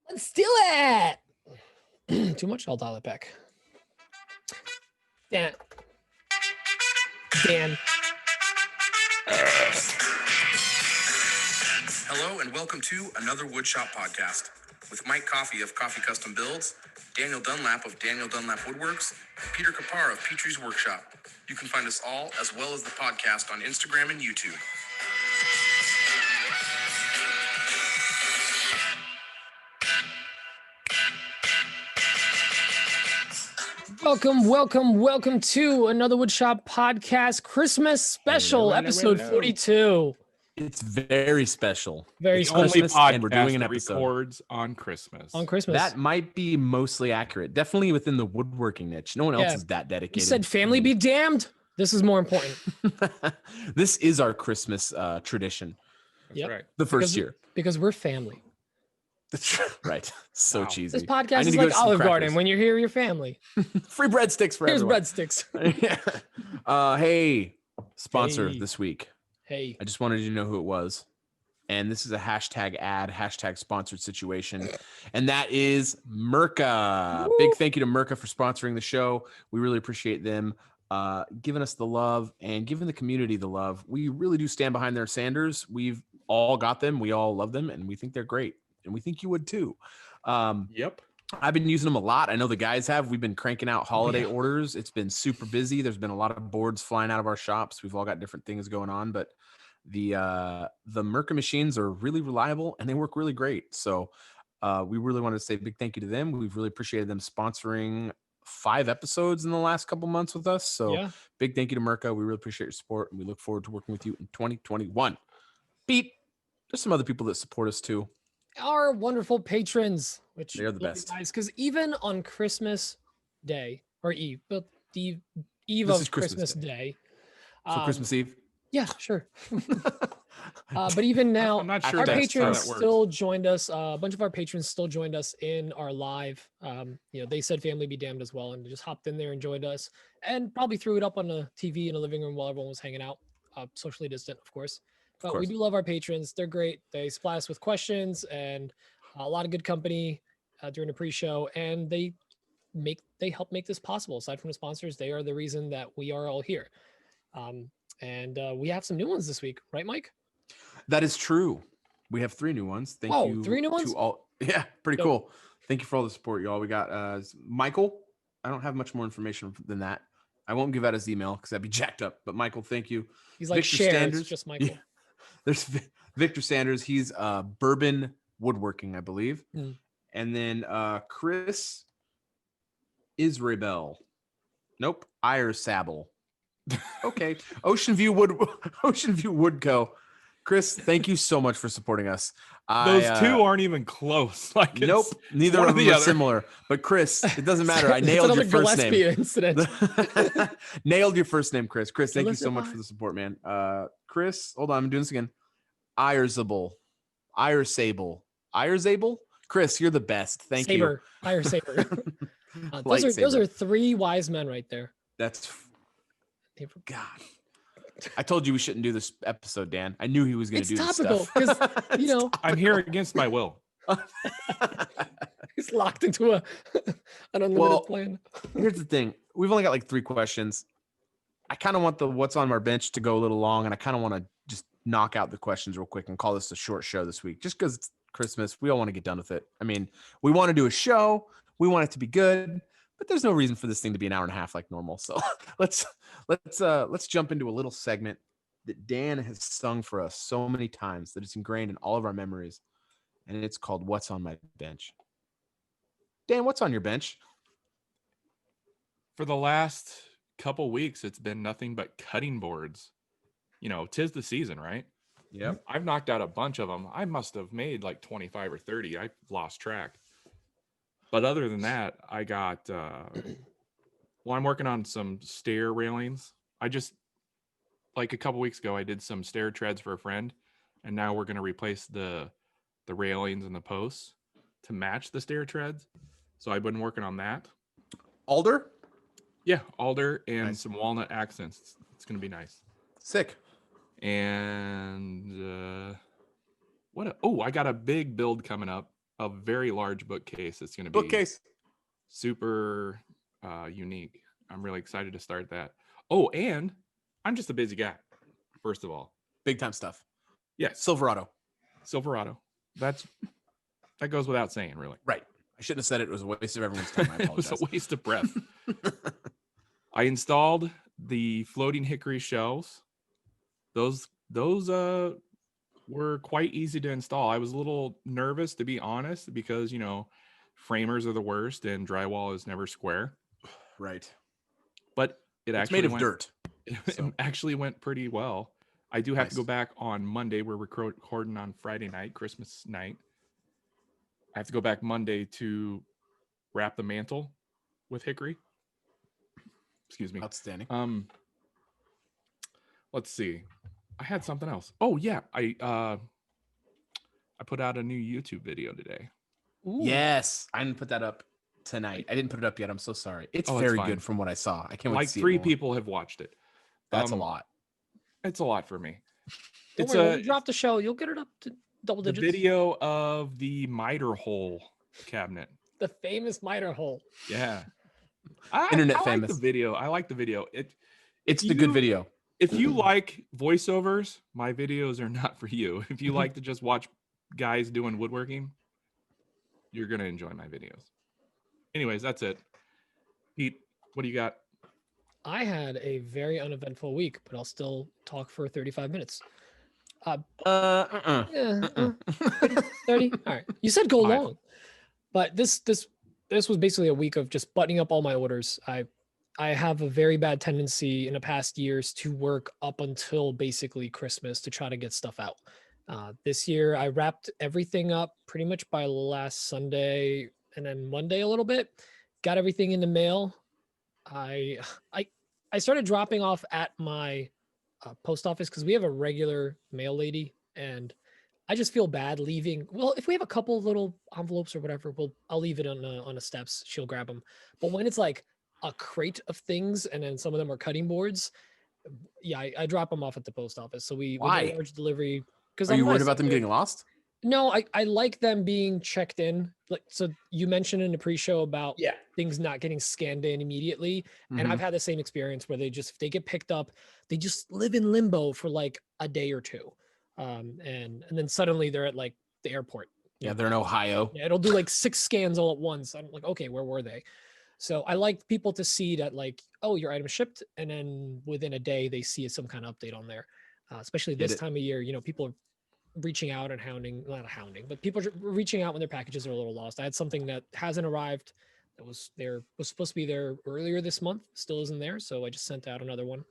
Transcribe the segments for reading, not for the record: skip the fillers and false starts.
Let's do it. Too much? I'll dial it back. Dan. Hello and welcome to another Woodshop podcast with Mike Coffey of Coffey Custom Builds, Daniel Dunlap of Daniel Dunlap Woodworks, and Peter Kapar of Petrie's Workshop. You can find us all as well as the podcast on Instagram and YouTube. Welcome to another Woodshop podcast Christmas special, episode 42. It's very special. Very the only special. podcast and we're doing an that episode. records on Christmas. On Christmas. That might be mostly accurate. Definitely within the woodworking niche. No one else Yeah. is that dedicated. You said family be damned. This is more important. This is our Christmas tradition. That's Yep. right. The first Because- year. Because we're family. Right. So Wow. cheesy. This I podcast need is to go like get some Olive Garden. crackers. When you're here, you're family. Free breadsticks for Here's everyone. breadsticks. Hey, sponsor Hey. this week. Hey. I just wanted you to know who it was. And this is a hashtag ad, hashtag sponsored situation. And that is MIRKA. Woo. Big thank you to MIRKA for sponsoring the show. We really appreciate them giving us the love and giving the community the love. We really do stand behind their sanders. We've all got them. We all love them. And we think they're great. And we think you would too. Yep. I've been using them a lot. I know the guys have. We've been cranking out holiday Yeah. orders. It's been super busy. There's been a lot of boards flying out of our shops. We've all got different things going on, but the MIRKA machines are really reliable and they work really great. So we really wanted to say a big thank you to them. We've really appreciated them sponsoring 5 episodes in the last couple months with us. So Yeah. big thank you to MIRKA. We really appreciate your support and we look forward to working with you in 2021. Pete, there's some other people that support us too. Our wonderful patrons, which They are the best. because even on Christmas Day or Eve, but the eve This of is Christmas Christmas Day. So Christmas Eve. Yeah, sure. But even now, I'm not sure our that's how patrons that works. still joined us. A bunch of our patrons still joined us in our live. They said family be damned as well, and they just hopped in there and joined us, and probably threw it up on the TV in the living room while everyone was hanging out, socially distant, of course. But we course. do love our patrons. They're great. They supply us with questions and a lot of good company during the pre-show, and they help make this possible. Aside from the sponsors, they are the reason that we are all here. And we have some new ones this week, right, Mike? That is true. We have 3 new ones. Thank Whoa, you 3 new ones? to all. Yeah, pretty Dope. cool. Thank you for all the support, y'all. We got Michael. I don't have much more information than that. I won't give out his email because that'd be jacked up. But Michael, thank you. He's like Victor Cher, Sanders. it's just Michael. Yeah. There's Victor Sanders. He's Bourbon Woodworking, I believe. Hmm. And then Chris Israel. Nope. Ire Sabel. Okay. Ocean View Woodco. Chris, thank you so much for supporting us. Those two aren't even close. Like it's Nope. Neither one of or them the are other. similar. But Chris, it doesn't matter. I It's nailed your another first name. Gillespie incident. Nailed your first name, Chris. Chris, thank you so much Gillespie. for the support, man. Chris, hold on. I'm doing this again. Iresable. Chris, you're the best. Thank Saber. Fire Saber. Those Lightsaber. are 3 wise men right there. That's God. I told you we shouldn't do this episode, Dan. I knew he was going to It's do topical this because stuff. you know I'm here against my will. he's locked into an unlimited Well, plan. Here's the thing. We've only got like 3 questions. I kind of want the what's on our bench to go a little long, and I kind of want to just knock out the questions real quick and call this a short show this week, just because it's Christmas. We all want to get done with it. I mean, we want to do a show. We want it to be good, but there's no reason for this thing to be an hour and a half like normal. So let's jump into a little segment that Dan has sung for us so many times that it's ingrained in all of our memories, and it's called "What's on My Bench." Dan, what's on your bench? For the last couple weeks, it's been nothing but cutting boards. You know, 'tis the season, right? Yep. I've knocked out a bunch of them. I must have made like 25 or 30. I lost track. But other than that, I got, I'm working on some stair railings. I just, like a couple weeks ago, I did some stair treads for a friend. And now we're going to replace the railings and the posts to match the stair treads. So I've been working on that. Alder? Yeah, alder and Nice. some walnut accents. It's going to be nice. Sick. And I got a big build coming up. a very large bookcase. It's going to be Bookcase. super unique. I'm really excited to start that. Oh, and I'm just a busy guy. First of all, Big time stuff. yes, Silverado. Silverado. That goes without saying, really. Right. I shouldn't have said it. It was a waste of everyone's time. I It was apologize. a waste of breath. I installed the floating hickory shelves. Those were quite easy to install. I was a little nervous, to be honest, because framers are the worst and drywall is never square. Right. But it It's actually made of went, dirt. It so. actually went pretty well. I do have to Nice. go back on Monday. We're recording on Friday night, Christmas night. I have to go back Monday to wrap the mantle with hickory. Excuse me. Outstanding. Let's see. I had something else. Oh yeah, I put out a new YouTube video today. Ooh. Yes. I didn't put that up tonight. I didn't put it up yet. I'm so sorry. It's Oh, it's very fine. good from what I saw. I can't wait Like to see 3 it more. people have watched it. That's a lot. It's a lot for me. Don't worry, when we drop the show, you'll get it up to double the digits. video of the miter hole cabinet. The famous miter hole. Yeah. Internet I famous. like the video. I like the video. It's the good video. If you like voiceovers, my videos are not for you. If you like to just watch guys doing woodworking, you're going to enjoy my videos. Anyways, that's it. Pete, what do you got? I had a very uneventful week, but I'll still talk for 35 minutes. 30. All right. You said go 5. long. But this was basically a week of just buttoning up all my orders. I have a very bad tendency in the past years to work up until basically Christmas to try to get stuff out. This year I wrapped everything up pretty much by last Sunday and then Monday a little bit. Got everything in the mail. I started dropping off at my post office because we have a regular mail lady, and I just feel bad leaving. Well, if we have a couple of little envelopes or whatever, I'll leave it on the steps. She'll grab them. But when it's like a crate of things and then some of them are cutting boards, yeah, I drop them off at the post office. So we do Why? a large delivery. Because Are you worried about them getting lost? No, I like them being checked in. Like, so you mentioned in the pre-show about things not getting scanned in immediately. And I've had the same experience where if they get picked up, they just live in limbo for like a day or two. And then suddenly they're at like the airport. Yeah, they're in Ohio. Yeah, it'll do like 6 scans all at once. I'm like, okay, where were they? So I like people to see that like, oh, your item shipped. And then within a day, they see some kind of update on there. Especially this time of year, people are reaching out and not hounding, but people are reaching out when their packages are a little lost. I had something that hasn't arrived that was supposed to be there earlier this month, still isn't there. So I just sent out another one.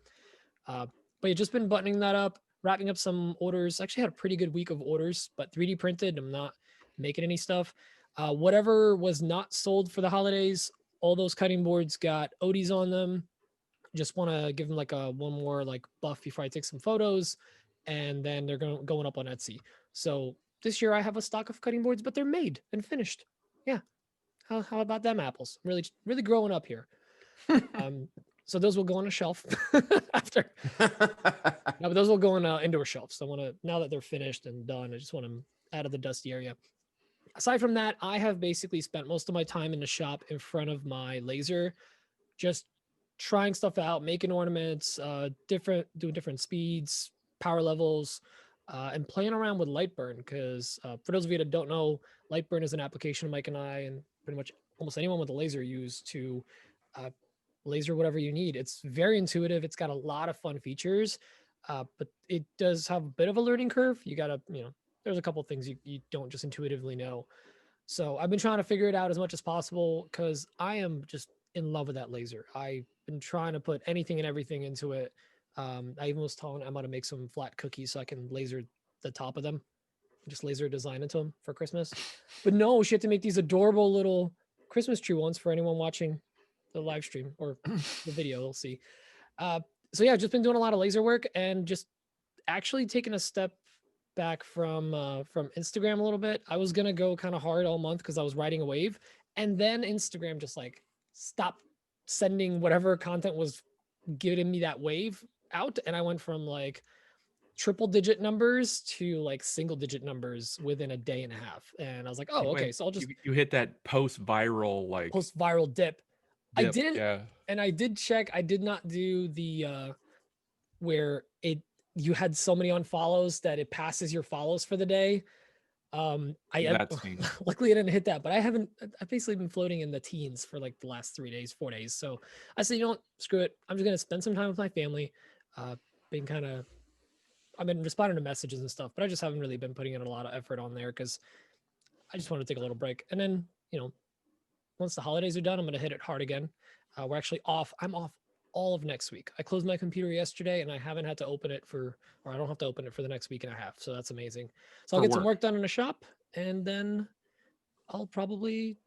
But yeah, just been buttoning that up, wrapping up some orders. Actually had a pretty good week of orders, but 3D printed. I'm not making any stuff. Whatever was not sold for the holidays, all those cutting boards got Odys on them. Just want to give them like one more like buff before I take some photos. And then they're going up on Etsy. So this year I have a stock of cutting boards, but they're made and finished. Yeah. How about them apples? Really, really growing up here. So those will go on a shelf after. No, but those will go on indoor shelves. So now that they're finished and done, I just want them out of the dusty area. Aside from that, I have basically spent most of my time in the shop in front of my laser, just trying stuff out, making ornaments, doing different speeds, power levels, and playing around with Lightburn. Because for those of you that don't know, Lightburn is an application Mike and I and pretty much almost anyone with a laser use to laser whatever you need. It's very intuitive. It's got a lot of fun features, but it does have a bit of a learning curve. You gotta, there's a couple things you don't just intuitively know. So I've been trying to figure it out as much as possible because I am just in love with that laser. I've been trying to put anything and everything into it. I even was telling Emma to make some flat cookies so I can laser the top of them, just laser a design into them for Christmas. But no, she had to make these adorable little Christmas tree ones for anyone watching the live stream or the video. We'll see. So yeah, I've just been doing a lot of laser work and just actually taking a step back from Instagram a little bit. I was gonna go kind of hard all month because I was riding a wave, and then Instagram just like stopped sending whatever content was giving me that wave out, and I went from like triple digit numbers to like single digit numbers within a day and a half. And I was like, oh, It okay. went- So I'll just you hit that post viral like post viral dip. I dip, didn't, yeah. and I did check. I did not do the where you had so many unfollows that it passes your follows for the day. That stinks. Luckily I didn't hit that, but I've basically been floating in the teens for like the last 3 days, 4 days. So I said, you know what, screw it. I'm just gonna spend some time with my family. I've been responding to messages and stuff, but I just haven't really been putting in a lot of effort on there because I just want to take a little break. And then, once the holidays are done, I'm gonna hit it hard again. We're actually off. I'm off all of next week. I closed my computer yesterday and I haven't had to open it I don't have to open it for the next week and a half. So that's amazing. So I'll For get some work. work done in the shop and then I'll probably,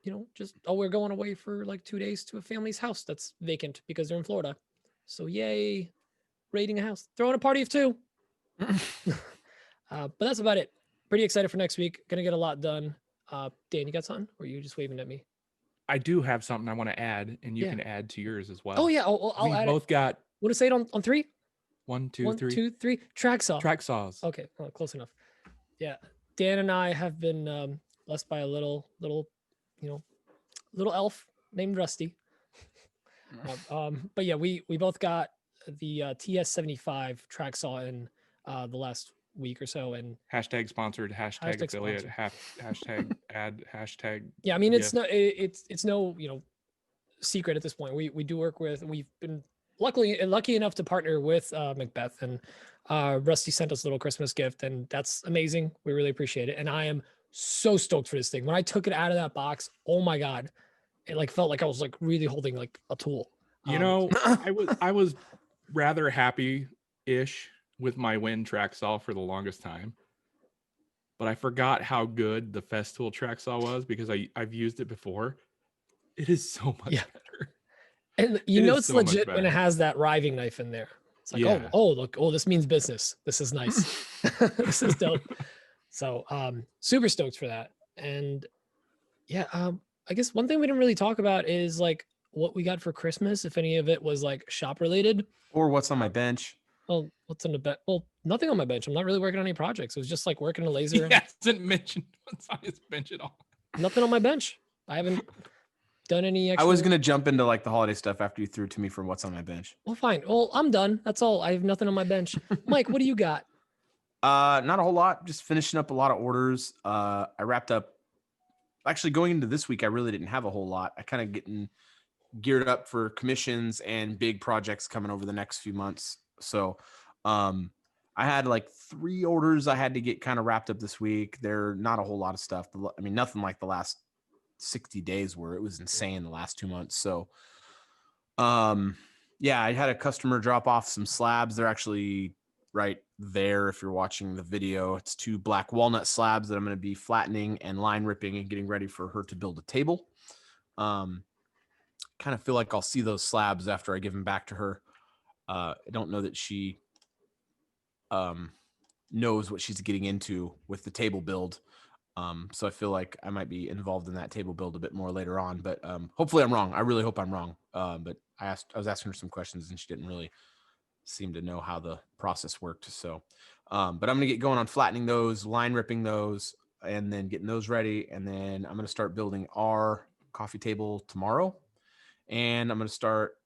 we're going away for like 2 days to a family's house that's vacant because they're in Florida. So yay, raiding a house, throwing a party of 2. But that's about it. Pretty excited for next week. Gonna get a lot done. Dan, you got something? Or are you just waving at me? I do have something I want to add, and you Yeah. can add to yours as well. Oh yeah, I'll we add both it. got Want to say it on 3? 1, 2, 1, 3 2, 3. Track saw. track saws. Okay, well, close enough. Yeah, Dan and I have been blessed by a little elf named Rusty. But yeah, we both got the TS75 track saw in the last week or so, and Hashtag sponsored. Hashtag Hashtag affiliate. Hashtag ad. Hashtag. yeah, I mean it's gift. it's no secret at this point. We've been lucky enough to partner with Macbeath, and Rusty sent us a little Christmas gift, and that's amazing. We really appreciate it, and I am so stoked for this thing. When I took it out of that box, oh my god, it like felt like I was like really holding like a tool. I was rather happy-ish with my Win track saw for the longest time, but I forgot how good the Festool track saw was because I've used it before. It is so much better. And It is it's so much legit when it better. has that riving knife in there. It's like, Yeah. oh, look, this means business. This is nice. This is dope. So super stoked for that. And yeah, I guess one thing we didn't really talk about is like what we got for Christmas, if any of it was like shop related. Or what's on my bench. Well, what's on the bench? Well, nothing on my bench. I'm not really working on any projects. It was just like working a He laser. hasn't mentioned what's on his bench at all. Nothing on my bench. I haven't done any extra. I was gonna jump into like the holiday stuff after you threw to me from what's on my bench. Well, fine. Well, I'm done. That's all. I have nothing on my bench. Mike, what do you got? Not a whole lot. Just finishing up a lot of orders. I wrapped up. Actually, going into this week, I really didn't have a whole lot. I kind of getting geared up for commissions and big projects coming over the next few months. So, I had like 3 orders I had to get kind of wrapped up this week. They're not a whole lot of stuff. I mean, nothing like the last 60 days where it was insane the last 2 months. So, yeah, I had a customer drop off some slabs. They're actually right there. If you're watching the video, it's 2 black walnut slabs that I'm going to be flattening and line ripping and getting ready for her to build a table. Kind of feel like I'll see those slabs after I give them back to her. I don't know that she knows what she's getting into with the table build. So I feel like I might be involved in that table build a bit more later on, but hopefully I'm wrong. I really hope I'm wrong. But I was asking her some questions and she didn't really seem to know how the process worked. So, but I'm going to get going on flattening those, line ripping those, and then getting those ready. And then I'm going to start building our coffee table tomorrow. And I'm going to start,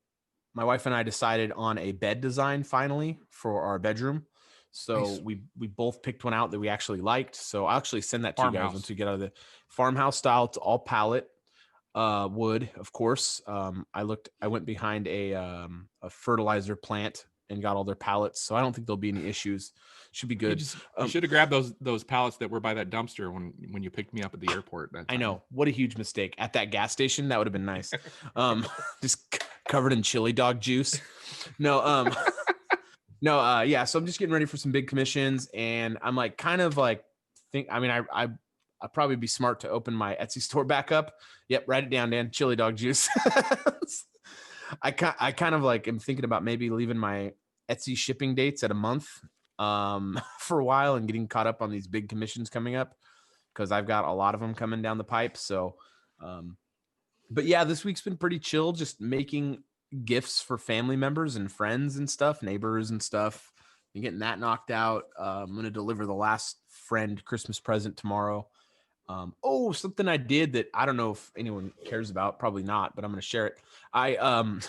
my wife and I decided on a bed design finally for our bedroom. So Nice. we both picked one out that we actually liked. So I'll actually send that to you guys Farmhouse. once we get out of the farmhouse style. It's all pallet, wood, of course. I went behind a fertilizer plant and got all their pallets. So I don't think there'll be any issues. Should be good. You should have grabbed those pallets that were by that dumpster when you picked me up at the airport. That I time. know, what a huge mistake at that gas station. That would have been nice. Just covered in chili dog juice. No, yeah. So I'm just getting ready for some big commissions, and I'm like, kind of like I'd probably be smart to open my Etsy store back up. Yep, write it down, Dan. Chili dog juice. I kind of like am thinking about maybe leaving my Etsy shipping dates at a month for a while and getting caught up on these big commissions coming up because I've got a lot of them coming down the pipe. So, but yeah, this week's been pretty chill, just making gifts for family members and friends and stuff, neighbors and stuff. and getting that knocked out. I'm going to deliver the last friend Christmas present tomorrow. Something I did that I don't know if anyone cares about, probably not, but I'm going to share it. I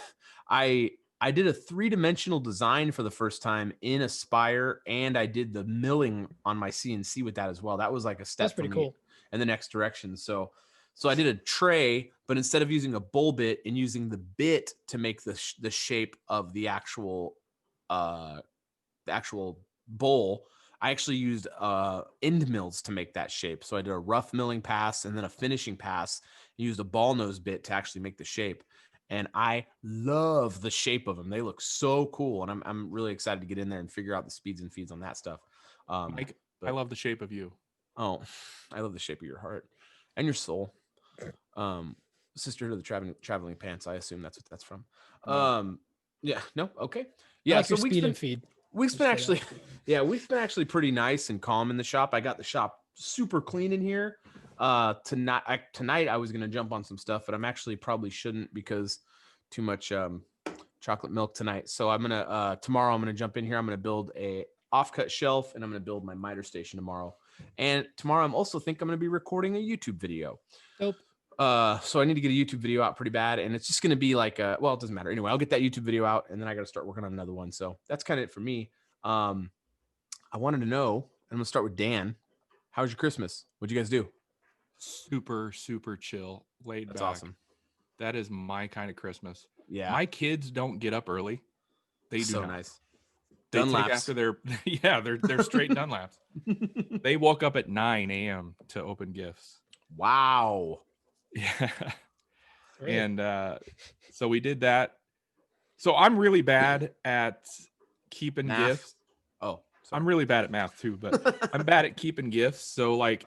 did a 3-dimensional design for the first time in Aspire, and I did the milling on my CNC with that as well. That was like a step That's pretty for me cool. in the next direction. So I did a tray, but instead of using a bowl bit and using the bit to make the shape of the actual bowl, I actually used end mills to make that shape. So I did a rough milling pass and then a finishing pass. Used a ball nose bit to actually make the shape. And I love the shape of them. They look so cool. And I'm really excited to get in there and figure out the speeds and feeds on that stuff. Mike, I love the shape of you. Oh, I love the shape of your heart and your soul. Sister to the traveling pants. I assume that's what that's from. No. Yeah, no. Okay. Yeah, Yeah. like So your speed and feed. we've been actually pretty nice and calm in the shop. I got the shop super clean in here. Tonight I was going to jump on some stuff, but I'm actually probably shouldn't because too much chocolate milk tonight. So I'm going to tomorrow I'm going to jump in here. I'm going to build a offcut shelf and I'm going to build my miter station tomorrow. And tomorrow I'm also think I'm going to be recording a YouTube video. Nope. So I need to get a YouTube video out pretty bad, and it's just going to be like it doesn't matter. Anyway, I'll get that YouTube video out and then I got to start working on another one. So that's kind of it for me. I wanted to know, I'm going to start with Dan. How was your Christmas? What'd you guys do? Super, super chill, laid That's back. awesome. That is my kind of Christmas. Yeah. My kids don't get up early. They do so not. nice. They Dunlaps. take after their they're straight Dunlaps. They woke up at 9 a.m. to open gifts. Wow. Yeah. Great. And so we did that. So I'm really bad at keeping Math. gifts. Oh, I'm really bad at math too, but I'm bad at keeping gifts. So like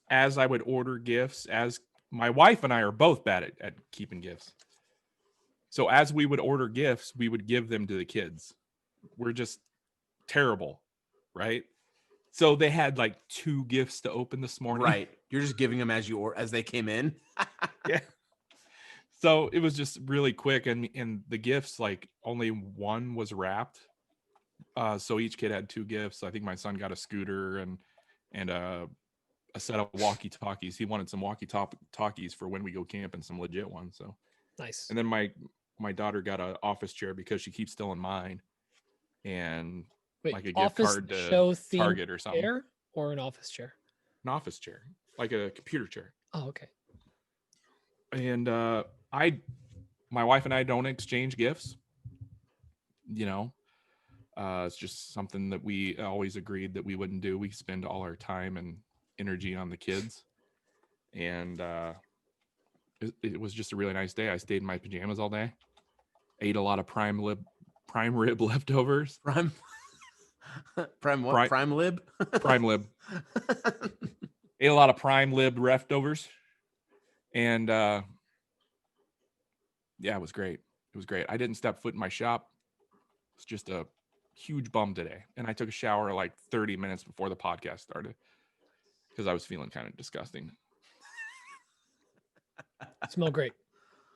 as I would order gifts, as my wife and I are both bad at keeping gifts. So as we would order gifts, we would give them to the kids. We're just terrible, right? So they had like 2 gifts to open this morning. Right. You're just giving them as they came in. Yeah. So it was just really quick, and the gifts, like only one was wrapped. So each kid had 2 gifts. I think my son got a scooter and a set of walkie-talkies. He wanted some walkie-talkies for when we go camping, some legit ones. So Nice. and then my daughter got an office chair because she keeps stealing mine, and Wait, like a gift office card to show themed Target or something. chair or an office chair? An office chair, like a computer chair. Oh, okay. And my wife and I don't exchange gifts. You know, it's just something that we always agreed that we wouldn't do. We spend all our time and energy on the kids, and it was just a really nice day. I stayed in my pajamas all day, ate a lot of prime rib leftovers. Prime what? Prime- Prime lib? Prime lib. Ate a lot of prime lib leftovers, and yeah, it was great. It was great. I didn't step foot in my shop. It's just a huge bum today, and I took a shower like 30 minutes before the podcast started because I was feeling kind of disgusting. Smell great.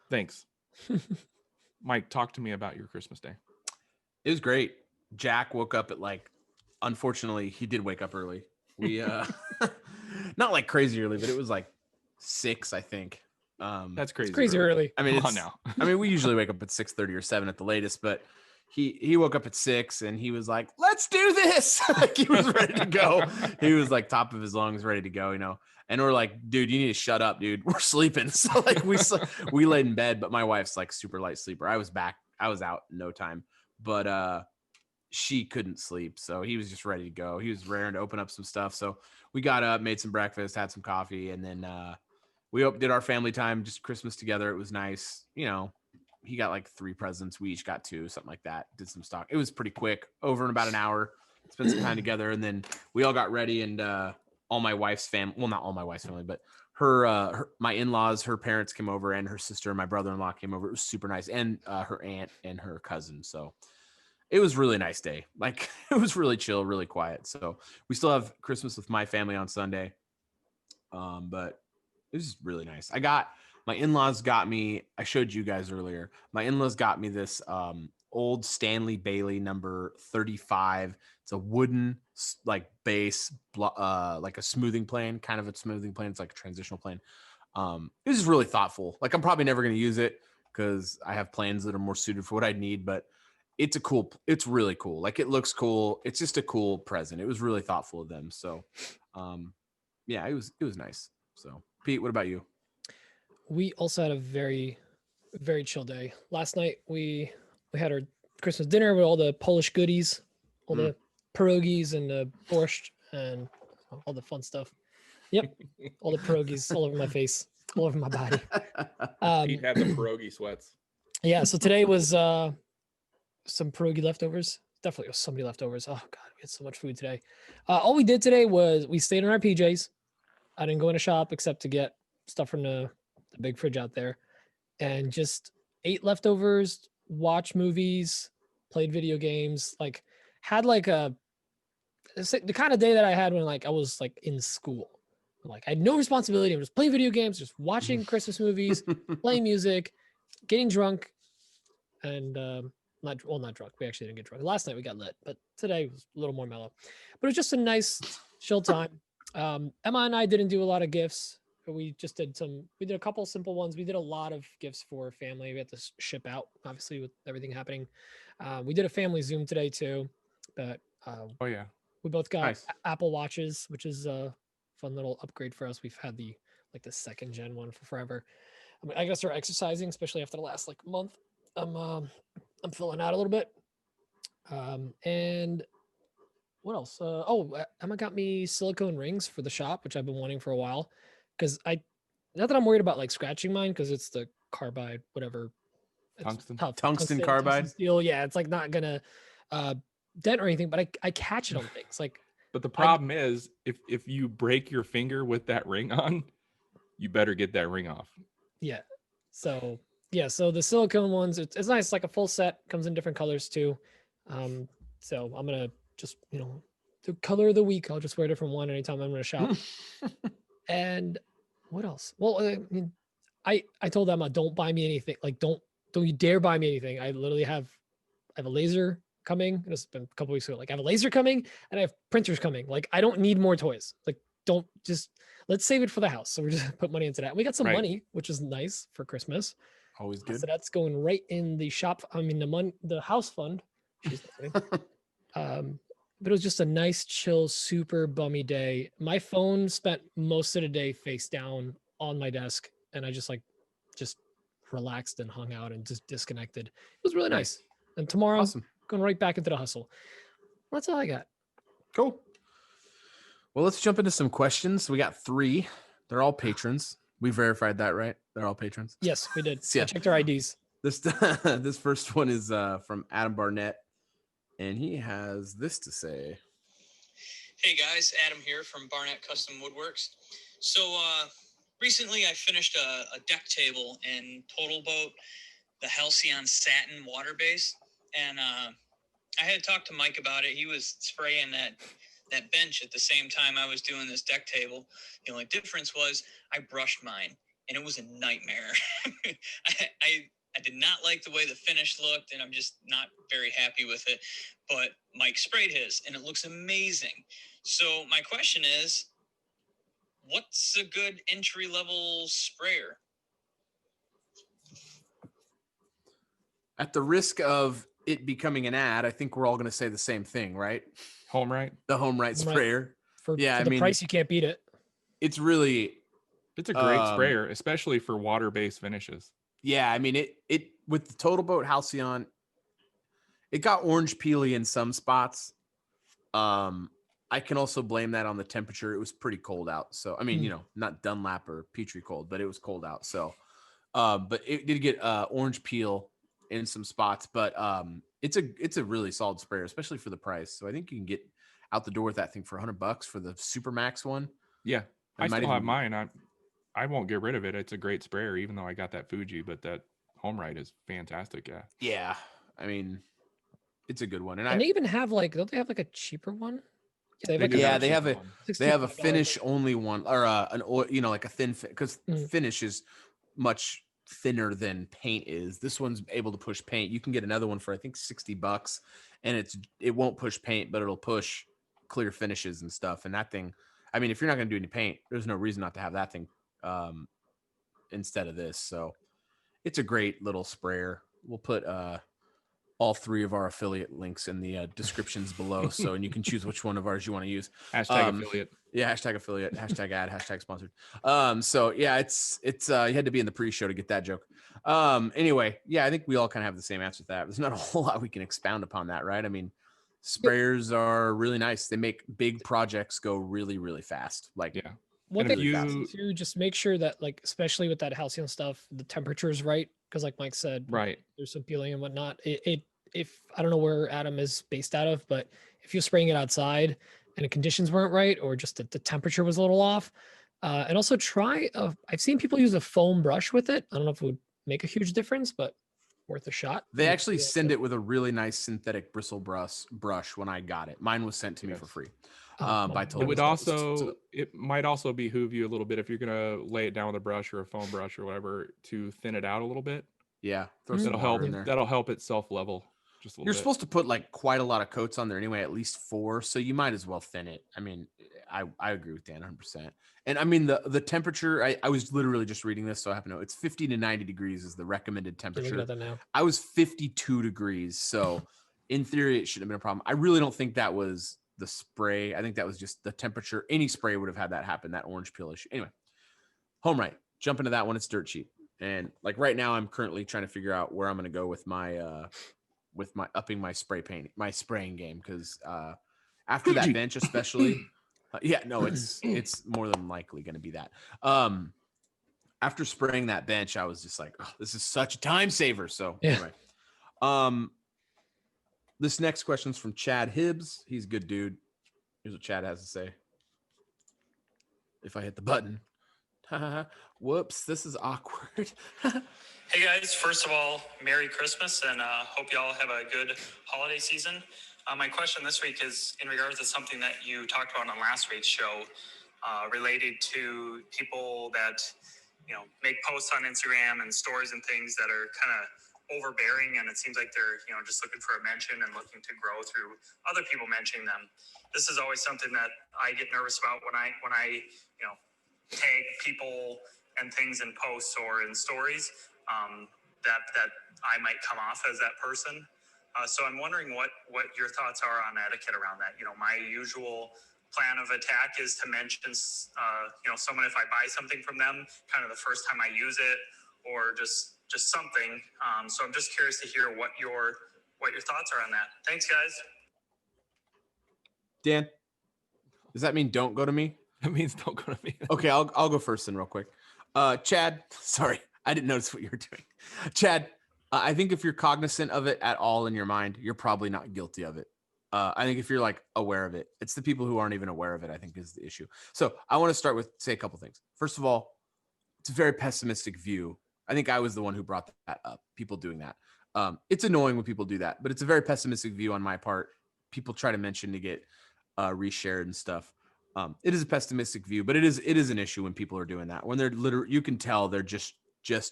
Thanks. Mike, talk to me about your Christmas day. It was great. Jack woke up at unfortunately, he did wake up early. We not like crazy early, but it was like 6, I think. That's crazy. It's crazy early. I mean, Come on now. I mean, we usually wake up at 6:30 or 7 at the latest, but he woke up at 6 and he was like, "Let's do this!" Like he was ready to go. He was like top of his lungs, ready to go, And we're like, "Dude, you need to shut up, dude. We're sleeping." So like we laid in bed, but my wife's like super light sleeper. I was out in no time, but she couldn't sleep, so he was just ready to go. He was raring to open up some stuff. So we got up, made some breakfast, had some coffee, and then we did our family time, just Christmas together. It was nice. He got like 3 presents. We each got 2, something like that. Did some stock. It was pretty quick, over in about an hour. Spent some time together, and then we all got ready. And all my wife's family, well, not all my wife's family, but my in-laws, her parents came over, and her sister and my brother-in-law came over. It was super nice, and her aunt and her cousin. So it was a really nice day. Like it was really chill, really quiet. So we still have Christmas with my family on Sunday, but it was really nice. My in-laws got me, I showed you guys earlier, my in-laws got me this old Stanley Bailey number 35. It's a wooden like base, like a smoothing plane, kind of a smoothing plane. It's like a transitional plane. It was just really thoughtful. Like I'm probably never going to use it because I have planes that are more suited for what I need, but it's really cool. Like it looks cool. It's just a cool present. It was really thoughtful of them. So, yeah, it was nice. So Pete, what about you? We also had a very, very chill day. Last night we had our Christmas dinner with all the Polish goodies, all the pierogies and the borscht and all the fun stuff. Yep, all the pierogies all over my face, all over my body. Pete had the pierogi sweats. Yeah, so today was some pierogi leftovers. Definitely was somebody leftovers. Oh god, we had so much food today. All we did today was we stayed in our PJs. I didn't go in a shop except to get stuff from the big fridge out there, and just ate leftovers, watched movies, played video games. Like had like the kind of day that I had when like I was like in school. Like I had no responsibility. I'm just playing video games, just watching Christmas movies, playing music, getting drunk, and not drunk. We actually didn't get drunk. Last night we got lit, but today was a little more mellow. But it was just a nice chill time. Emma and I didn't do a lot of gifts. But we did a couple simple ones. We did a lot of gifts for family. We had to ship out, obviously, with everything happening. We did a family Zoom today too. But Oh yeah, we both got Nice. Apple Watches, which is a fun little upgrade for us. We've had the second gen one for forever. I mean, I gotta start exercising, especially after the last like month. I'm filling out a little bit. And what else? Emma got me silicone rings for the shop, which I've been wanting for a while. Because not that I'm worried about like scratching mine, because it's the carbide, whatever. It's Tungsten? tough. Tungsten carbide? Steel. Yeah, it's like not gonna dent or anything, but I catch it on things. Like, but the problem is if you break your finger with that ring on, you better get that ring off. yeah. So the silicone ones, it's nice. It's like a full set, comes in different colors too. So I'm gonna just the color of the week, I'll just wear a different one anytime I'm gonna shop. And what else? Well, I mean, I told Emma, don't buy me anything. Like, don't you dare buy me anything. I literally have a laser coming. It's been a couple weeks ago. Like, I have a laser coming and I have printers coming. Like, I don't need more toys. Like, let's save it for the house. So we're just put money into that. We got some money, which is nice for Christmas. Always good. So that's going right in the shop. I mean, the house fund. She's but it was just a nice, chill, super bummy day. My phone spent most of the day face down on my desk, and I just relaxed and hung out and just disconnected. It was really nice. And tomorrow, going right back into the hustle. That's all I got. Cool. Well, let's jump into some questions. We got 3. They're all patrons. We verified that, right? They're all patrons. Yes, we did. Yeah. I checked our IDs. This first one is from Adam Barnett. And he has this to say. Hey guys, Adam here from Barnett Custom Woodworks. So recently I finished a deck table in Total Boat, the Halcyon satin water base. And I had talked to Mike about it. He was spraying that bench at the same time I was doing this deck table. The only difference was I brushed mine and it was a nightmare. I did not like the way the finish looked, and I'm just not very happy with it. But Mike sprayed his, and it looks amazing. So my question is, what's a good entry-level sprayer? At the risk of it becoming an ad, I think we're all going to say the same thing, right? Home right? The Home Right sprayer. For the price, you can't beat it. It's a great sprayer, especially for water-based finishes. Yeah, I mean it with the Total Boat Halcyon, it got orange peely in some spots. I can also blame that on the temperature. It was pretty cold out. So I mean, not Dunlap or Petrie cold, but it was cold out. So but it did get orange peel in some spots, but it's a really solid sprayer, especially for the price. So I think you can get out the door with that thing for $100 for the Super Max one. Yeah. I still have mine. I won't get rid of it. It's a great sprayer, even though I got that Fuji, but that Home Right is fantastic. Yeah. Yeah. I mean, it's a good one. And they even have don't they have like a cheaper one? They have a finish only one or an oil, like a thin fit, because finish is much thinner than paint is. This one's able to push paint. You can get another one for I think $60, and it won't push paint, but it'll push clear finishes and stuff. And that thing, I mean, if you're not going to do any paint, there's no reason not to have that thing instead of this. So it's a great little sprayer. We'll put all three of our affiliate links in the descriptions below. So, and you can choose which one of ours you want to use. Hashtag affiliate. Yeah, hashtag affiliate, hashtag ad, hashtag sponsored. So yeah, it's you had to be in the pre-show to get that joke. Anyway, yeah, I think we all kind of have the same answer to that. There's not a whole lot we can expound upon that, right? I mean, sprayers are really nice. They make big projects go really, really fast. Like, Yeah. One And if thing you- to just make sure that, like, especially with that halcyon stuff, the temperature is right. Because like Mike said, Right. there's some peeling and whatnot. If I don't know where Adam is based out of, but if you're spraying it outside and the conditions weren't right, or just the temperature was a little off, and also try, I've seen people use a foam brush with it. I don't know if it would make a huge difference, but worth a shot. they actually send it with a really nice synthetic bristle brush when I got it. Mine was sent to me for free. By It Total would Stuff. also, So- it might also behoove you a little bit if you're gonna lay it down with a brush or a foam brush or whatever to thin it out a little bit. yeah, throw some That'll help. water in there. That'll help it self level just a little You're bit. supposed to put like quite a lot of coats on there anyway, at least 4. So you might as well thin it. I mean, I agree with Dan 100%. And I mean, the temperature, I was literally just reading this, so I happen to know it's 50 to 90 degrees is the recommended You're looking temperature. at that now. I was 52 degrees. So in theory, it shouldn't have been a problem. I really don't think that was the spray. I think that was just the temperature. Any spray would have had that happen, that orange peel issue. Anyway, home right. Jump into that one. It's dirt cheap. And like right now, I'm currently trying to figure out where I'm going to go with my upping my my spraying game. Because after that bench, especially, yeah, no, it's more than likely going to be that. After spraying that bench, I was just like, oh, this is such a time saver. So Yeah. anyway, this next question's from Chad Hibbs. He's a good dude. Here's what Chad has to say. If I hit the button. Whoops, this is awkward. Hey guys, first of all, Merry Christmas and hope y'all have a good holiday season. My question this week is in regards to something that you talked about on last week's show related to people that, make posts on Instagram and stories and things that are kind of overbearing, and it seems like they're, just looking for a mention and looking to grow through other people mentioning them. This is always something that I get nervous about when I tag people and things in posts or in stories that I might come off as that person. So I'm wondering what your thoughts are on etiquette around that. My usual plan of attack is to mention, someone if I buy something from them, kind of the first time I use it, or just something. So I'm just curious to hear what your thoughts are on that. Thanks, guys. Dan, does that mean don't go to me? That means don't go to me. Okay, I'll go first then real quick. Chad, sorry, I didn't notice what you were doing. Chad, I think if you're cognizant of it at all in your mind, you're probably not guilty of it. I think if you're like aware of it, it's the people who aren't even aware of it, I think is the issue. So I want to start with say a couple things. First of all, it's a very pessimistic view. I think I was the one who brought that up, people doing that. It's annoying when people do that, but it's a very pessimistic view on my part. People try to mention to get reshared and stuff. It is a pessimistic view, but it is an issue when people are doing that. When they're literally, you can tell they're just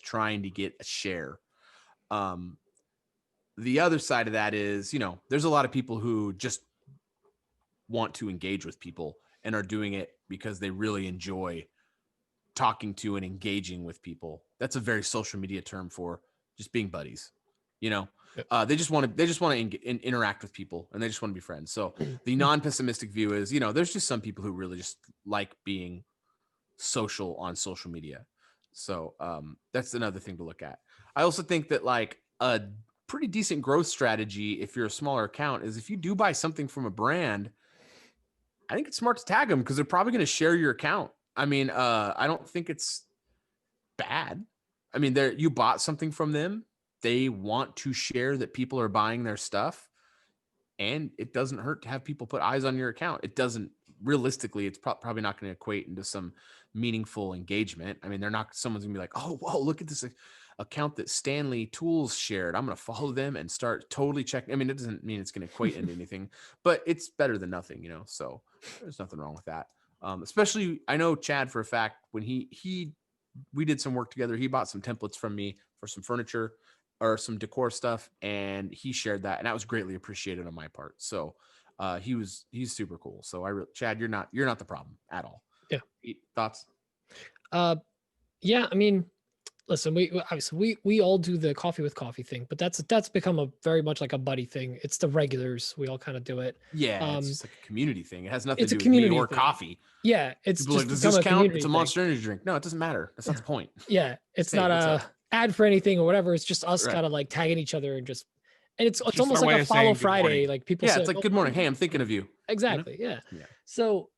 trying to get a share. The other side of that is, there's a lot of people who just want to engage with people and are doing it because they really enjoy talking to and engaging with people. That's a very social media term for just being buddies. They just want to interact with people and they just want to be friends. So the non-pessimistic view is, there's just some people who really just like being social on social media. So that's another thing to look at. I also think that like a pretty decent growth strategy, if you're a smaller account, is if you do buy something from a brand, I think it's smart to tag them because they're probably going to share your account. I mean, I don't think it's bad. I mean, you bought something from them. They want to share that people are buying their stuff, and it doesn't hurt to have people put eyes on your account. It doesn't realistically, it's probably not going to equate into some meaningful engagement. I mean, someone's gonna be like, oh, whoa, look at this account that Stanley Tools shared. I'm going to follow them and start totally checking. I mean, it doesn't mean it's going to equate into anything, but it's better than nothing, so there's nothing wrong with that. Especially I know Chad for a fact, when he we did some work together. He bought some templates from me for some furniture or some decor stuff, and he shared that, and that was greatly appreciated on my part. So he's super cool. So Chad, you're not the problem at all. Yeah. Thoughts? Yeah, I mean, listen, we all do the coffee with coffee thing, but that's become a very much like a buddy thing. It's the regulars. We all kind of do it. Yeah, it's just like a community thing. It has nothing it's to a do with me community or thing. coffee. Yeah, it's People are just like, does become this a count? community It's a thing. Monster Energy drink. No, it doesn't matter. That's not the point. Yeah, it's Hey, not what's a up? ad for anything or whatever. It's just us Right. kind of like tagging each other and it's Just almost our way like a of saying follow good Friday. morning. Like people Yeah, say, it's like, "Oh, good morning. Hey, I'm thinking of you. Exactly. Yeah. Yeah. So,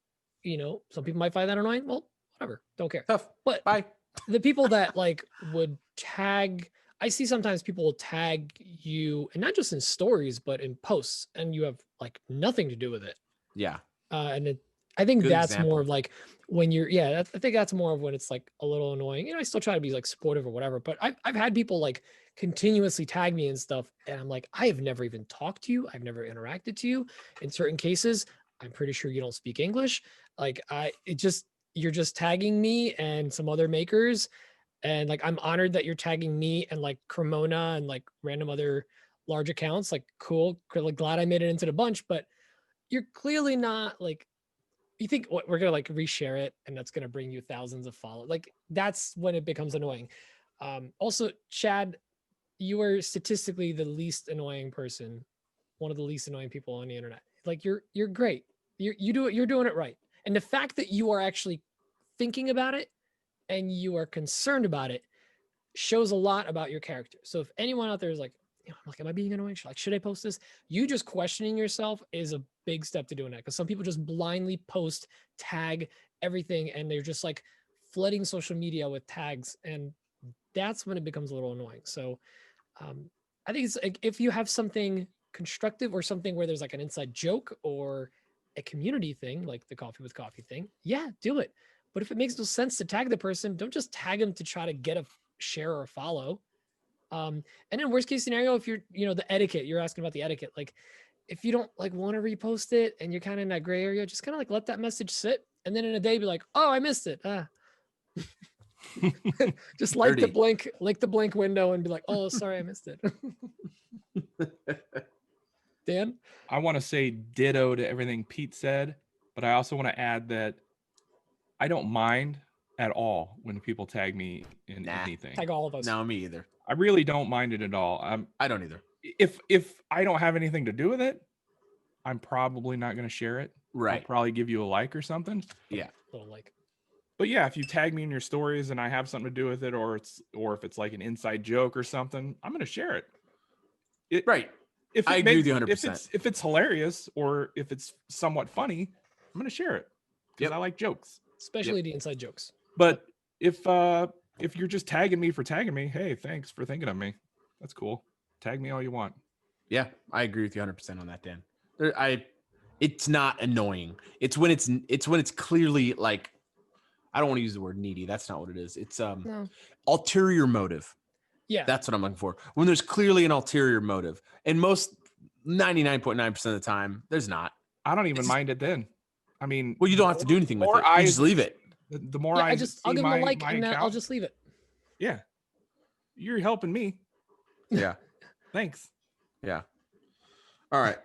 some people might find that annoying. Well, whatever. Don't care. Tough. But Bye. the people that like would tag, I see sometimes people will tag you, and not just in stories, but in posts, and you have like nothing to do with it. Yeah. I think Good that's example. more of like when I think that's more of when it's like a little annoying. I still try to be like supportive or whatever, but I've had people like continuously tag me and stuff, and I'm like, I have never even talked to you. I've never interacted to you. In certain cases, I'm pretty sure you don't speak English. Like you're just tagging me and some other makers, and like I'm honored that you're tagging me and like Cremona and like random other large accounts. Like cool, like glad I made it into the bunch, but you're clearly not like, you think what we're gonna like reshare it and that's gonna bring you thousands of followers. Like that's when it becomes annoying. Also, Chad, you are statistically the least annoying person, one of the least annoying people on the internet. Like you're great. You're doing it right. And the fact that you are actually thinking about it and you are concerned about it shows a lot about your character. So if anyone out there is like, am I being annoying? Should I post this? You just questioning yourself is a big step to doing that, because some people just blindly post, tag everything, and they're just like flooding social media with tags, and that's when it becomes a little annoying. So I think it's like if you have something constructive or something where there's like an inside joke or a community thing, like the coffee with coffee thing, yeah, do it. But if it makes no sense to tag the person, don't just tag them to try to get a share or a follow. And in worst case scenario, if you're, the etiquette, you're asking about the etiquette, like if you don't like want to repost it and you're kind of in that gray area, just kind of like let that message sit. And then in a day, be like, oh, I missed it. Just like the blank window and be like, oh, sorry, I missed it. Dan? I want to say ditto to everything Pete said, but I also want to add that I don't mind at all when people tag me in anything. Tag all of us. No, me either. I really don't mind it at all. I don't either. If I don't have anything to do with it, I'm probably not going to share it. Right. I'll probably give you a like or something. Yeah. Little like. But yeah, if you tag me in your stories and I have something to do with it, or if it's like an inside joke or something, I'm going to share it. Right. I agree with you 100%. If it's hilarious or if it's somewhat funny, I'm going to share it because I like jokes, especially the inside jokes. But if you're just tagging me for tagging me, hey, thanks for thinking of me. That's cool. Tag me all you want. Yeah, I agree with you 100% on that, Dan. It's not annoying. It's when it's clearly like, I don't want to use the word needy. That's not what it is. It's ulterior motive. Yeah, that's what I'm looking for. When there's clearly an ulterior motive, and most 99.9% of the time, there's not. I don't even mind it then. I mean, well, you don't have to do anything with it. You just leave it. The more I'll give them a like and then I'll just leave it. Yeah, you're helping me. Yeah. Thanks. Yeah. All right.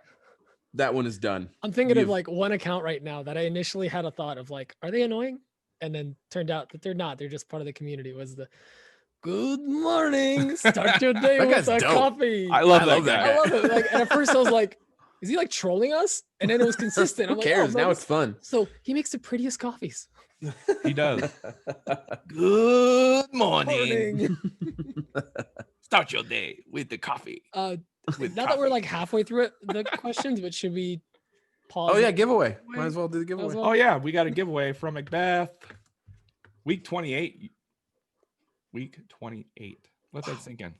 That one is done. I'm thinking of like one account right now that I initially had a thought of like, are they annoying? And then turned out that they're not. They're just part of the community. Was the good morning, start your day with a coffee. I love that guy. I love it. Like, and at first I was like, is he like trolling us? And then it was consistent. Who cares? Now it's fun. So he makes the prettiest coffees. He does. Good morning. Start your day with the coffee. Now that we're like halfway through the questions, but should we pause? Oh yeah, giveaway. Might as well do the giveaway. Oh yeah, we got a giveaway from Macbeath. Week 28. Week 28. Let that sink in.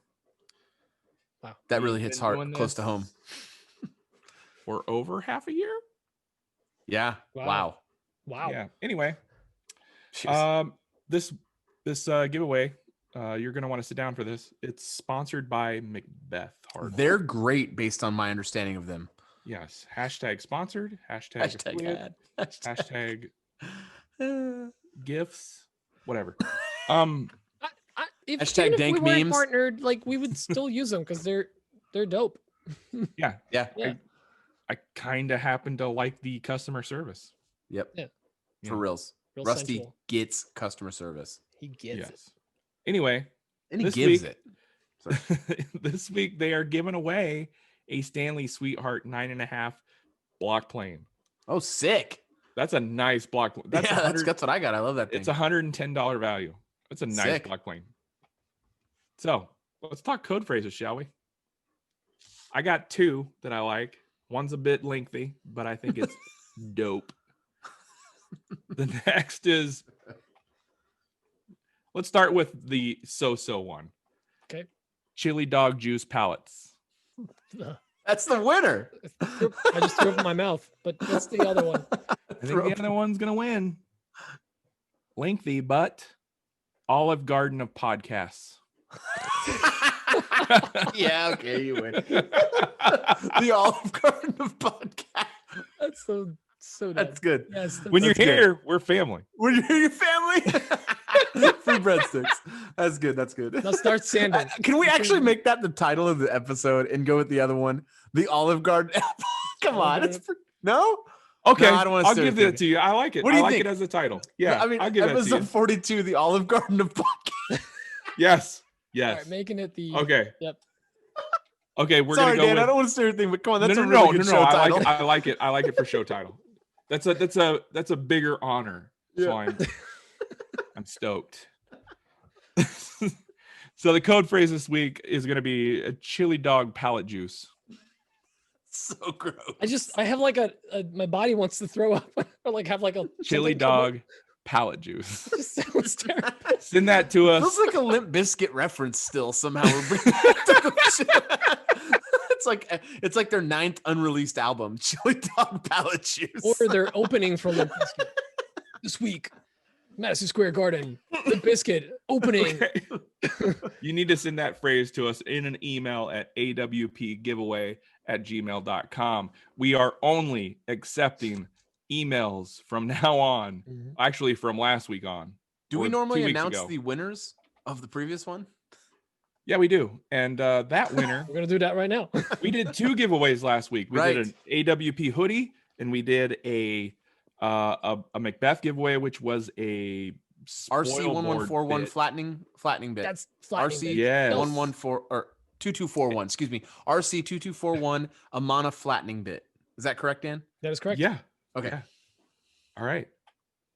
Wow. That really hits hard, close to home. For over half a year? Yeah. Wow. Yeah. Anyway, Jeez. this giveaway, you're gonna want to sit down for this. It's sponsored by Macbeath Hardware. They're great based on my understanding of them. Yes. Hashtag sponsored. Hashtag ad. Hashtag gifts. Whatever. If, Hashtag even if dank we weren't memes. partnered, like we would still use them because they're dope. Yeah. Yeah. Yeah. I kind of happen to like the customer service. Yep. Yeah. For Yeah. reals. Real Rusty sensual. gets customer service. He gets it. Yes. Anyway, And he This gives week- it. Sorry. this week they are giving away a Stanley Sweetheart 9.5 block plane. Oh, sick. That's a nice block. That's yeah, 100 that's what I got. I love that thing. It's $110 value. That's a nice Sick. block plane. So let's talk code phrases, shall we? I got two that I like. One's a bit lengthy, but I think it's dope. The next is, let's start with the so-so one. Okay. Chili dog juice pallets. That's the winner. I just threw up in my mouth. But what's the other one? I think the other one's gonna win. Lengthy, but Olive Garden of podcasts. Yeah, okay, you win. The Olive Garden of podcast. That's so dumb. That's good. Yes. When you're That's good. here, we're family. When you're your family, free breadsticks. That's good. That's good. Now start sanding. Can we actually make that the title of the episode and go with the other one, the Olive Garden? Come on, it's no. Okay, No, I don't wanna I'll say give anything. it to you. I like it. What do I you like think? it as a title. Yeah, I mean, I'll give it to episode you. 42, the Olive Garden of podcast. Yes, All yes. right, making it the Okay. Yep. Okay, we're Sorry, gonna go Dan, with. I don't want to say everything, but come on, that's no, a no, really no, good no, show no. title. I like it. I like it for show title. That's a bigger honor. So I'm stoked. So the code phrase this week is going to be a chili dog palate juice. So gross. I have like a my body wants to throw up or like have like a Chili something come up. dog palate juice. It just sounds terrible. Send that to us. Feels like a Limp Biscuit reference still somehow. We're bringing back to the it's like their 9th unreleased album, Chili Dog Palate Juice. Or they're opening for Limp Bizkit. This week, Madison Square Garden, Limp Bizkit opening. Okay. You need to send that phrase to us in an email at awpgiveaway@gmail.com. We are only accepting emails from now on, actually from last week on. Do we or normally 2 weeks announce ago. the winners of the previous one? Yeah, we do. And that winner, We're gonna do that right now. we did 2 giveaways last week. We Right. did an AWP hoodie, and we did a Macbeath giveaway, which was a RC1141 bit. flattening bit. That's flattening. RC baby. Yes. 114 or 2241, excuse me. RC2241 Amana flattening bit. Is that correct, Dan? That is correct. Yeah. Okay. Yeah. All right.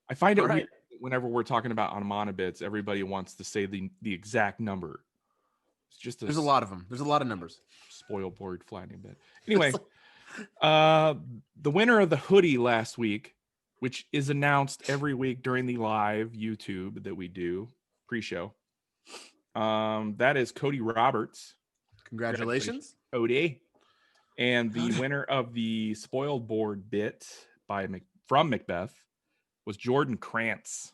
I find it All right. weird whenever we're talking about Amana bits, everybody wants to say the exact number. It's just There's a lot of them. There's a lot of numbers. Spoilboard flattening bit. Anyway, the winner of the hoodie last week, which is announced every week during the live YouTube that we do pre-show, that is Cody Roberts. Congratulations. Cody. And the winner of the Spoilboard bit from Macbeath was Jordan Krantz.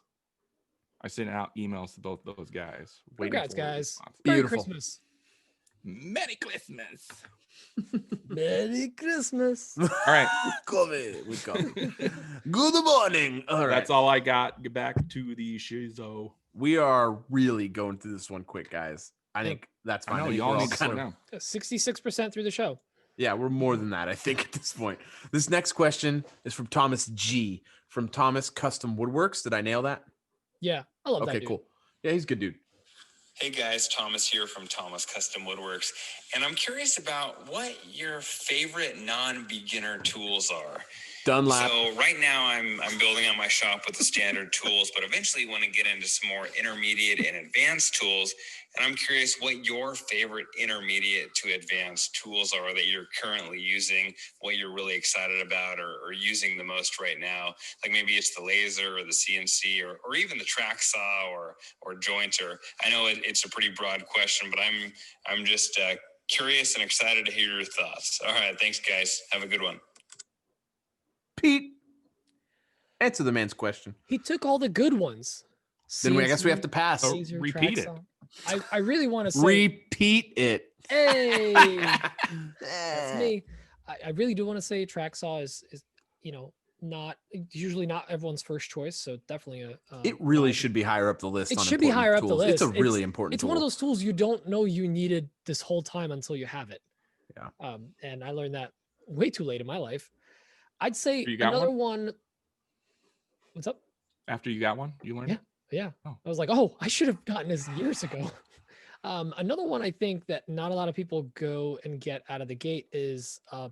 I sent out emails to both those guys. Congrats, for a guys. response. Merry Beautiful. Christmas. Merry Christmas. Merry Christmas. All right. We come. Good morning. All right. That's all I got. Get back to the shizo. We are really going through this one quick, guys. I think that's I fine. know, I think y'all we're all need to slow kind of- down. 66% through the show. Yeah, we're more than that, I think, at this point. This next question is from Thomas G. from Thomas Custom Woodworks. Did I nail that? Yeah, I love that. Okay, dude. cool. Yeah, he's a good dude. Hey guys, Thomas here from Thomas Custom Woodworks, and I'm curious about what your favorite non-beginner tools are. Dunlap. So right now I'm building out my shop with the standard tools, but eventually want to get into some more intermediate and advanced tools. And I'm curious what your favorite intermediate to advanced tools are that you're currently using, what you're really excited about or using the most right now. Like maybe it's the laser or the CNC or even the track saw or jointer. I know it's a pretty broad question, but I'm just curious and excited to hear your thoughts. All right, thanks guys. Have a good one. Pete, answer the man's question. He took all the good ones. Then I guess we have to pass. Oh, Caesar, repeat track saw. I really want to say, Repeat it. hey, that's me. I really do want to say track saw is usually not everyone's first choice. So definitely It really valuable. should be higher up the list. It on should be important higher up the tools. list. It's a really important It's tool. one of those tools you don't know you needed this whole time until you have it. Yeah. And I learned that way too late in my life. I'd say You got another one. What's up? After you got one, you learned. Yeah. it? Yeah. Oh. I was like, oh, I should have gotten this years ago. Another one I think that not a lot of people go and get out of the gate is a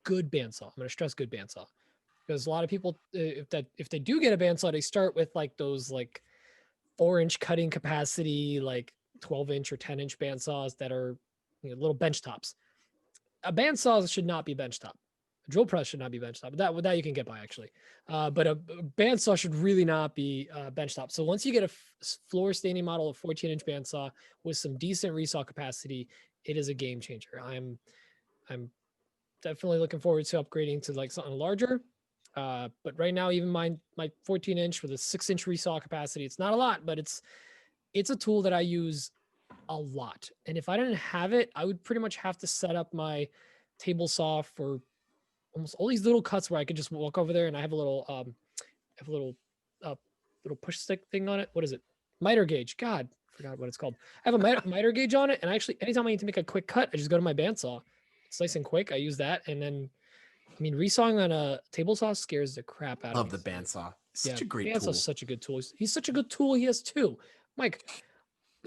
good bandsaw. I'm going to stress good bandsaw, because a lot of people, if they do get a bandsaw, they start with like those like 4-inch cutting capacity, like 12-inch or 10-inch bandsaws that are little bench tops. A bandsaw should not be bench top. A drill press should not be bench top. But that you can get by actually. But a bandsaw should really not be bench top. So once you get a floor standing model of 14-inch bandsaw with some decent resaw capacity, it is a game changer. I'm definitely looking forward to upgrading to like something larger. But right now, even my 14-inch with a 6-inch resaw capacity, it's not a lot, but it's a tool that I use a lot. And if I didn't have it, I would pretty much have to set up my table saw for almost all these little cuts where I could just walk over there and I have a little little push stick thing on it. What is it? Miter gauge. God, forgot what it's called. I have a miter gauge on it, and actually anytime I need to make a quick cut, I just go to my bandsaw. It's nice and quick. I use that, and then resawing on a table saw scares the crap out of me. Love the bandsaw. Such a great bandsaw's tool. such a good tool. He's such a good tool. He has two. Mike,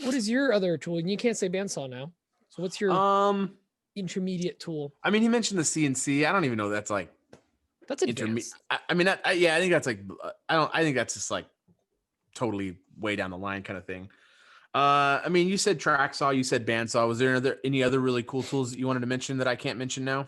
what is your other tool? And you can't say bandsaw now. So what's your intermediate tool? I mean, he mentioned the CNC. I don't even know that's like That's advanced. yeah, I think that's like I think that's just like totally way down the line kind of thing. I mean, you said track saw, you said bandsaw. Was there any other really cool tools that you wanted to mention that I can't mention now?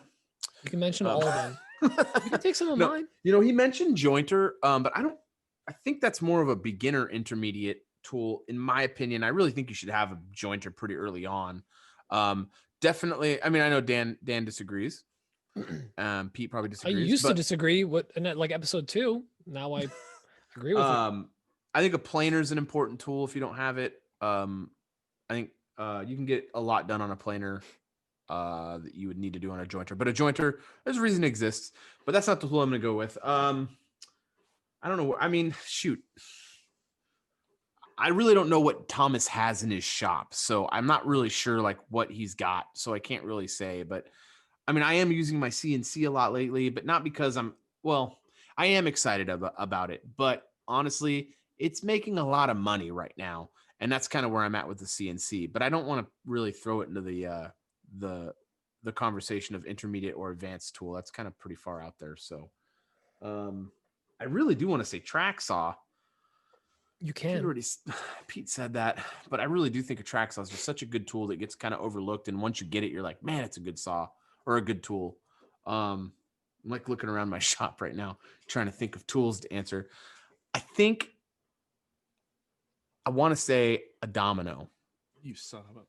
You can mention all of them. You can take some of mine. He mentioned jointer, but I think that's more of a beginner intermediate tool. In my opinion, I really think you should have a jointer pretty early on. Definitely. I mean, I know Dan disagrees. Pete probably disagrees. I used to disagree like episode 2. Now I agree with you. I think a planer is an important tool if you don't have it. I think you can get a lot done on a planer that you would need to do on a jointer. But a jointer, there's a reason it exists. But that's not the tool I'm going to go with. I don't know. I mean, shoot. I really don't know what Thomas has in his shop. So I'm not really sure like what he's got. So I can't really say. But I mean, I am using my CNC a lot lately, but not because I am excited about it. But honestly, it's making a lot of money right now. And that's kind of where I'm at with the CNC. But I don't want to really throw it into the conversation of intermediate or advanced tool. That's kind of pretty far out there. So I really do want to say track saw. You can. Pete said that, but I really do think a track saw is just such a good tool that gets kind of overlooked. And once you get it, you're like, man, it's a good saw or a good tool. I'm like looking around my shop right now, trying to think of tools to answer. I think I want to say a domino. You son of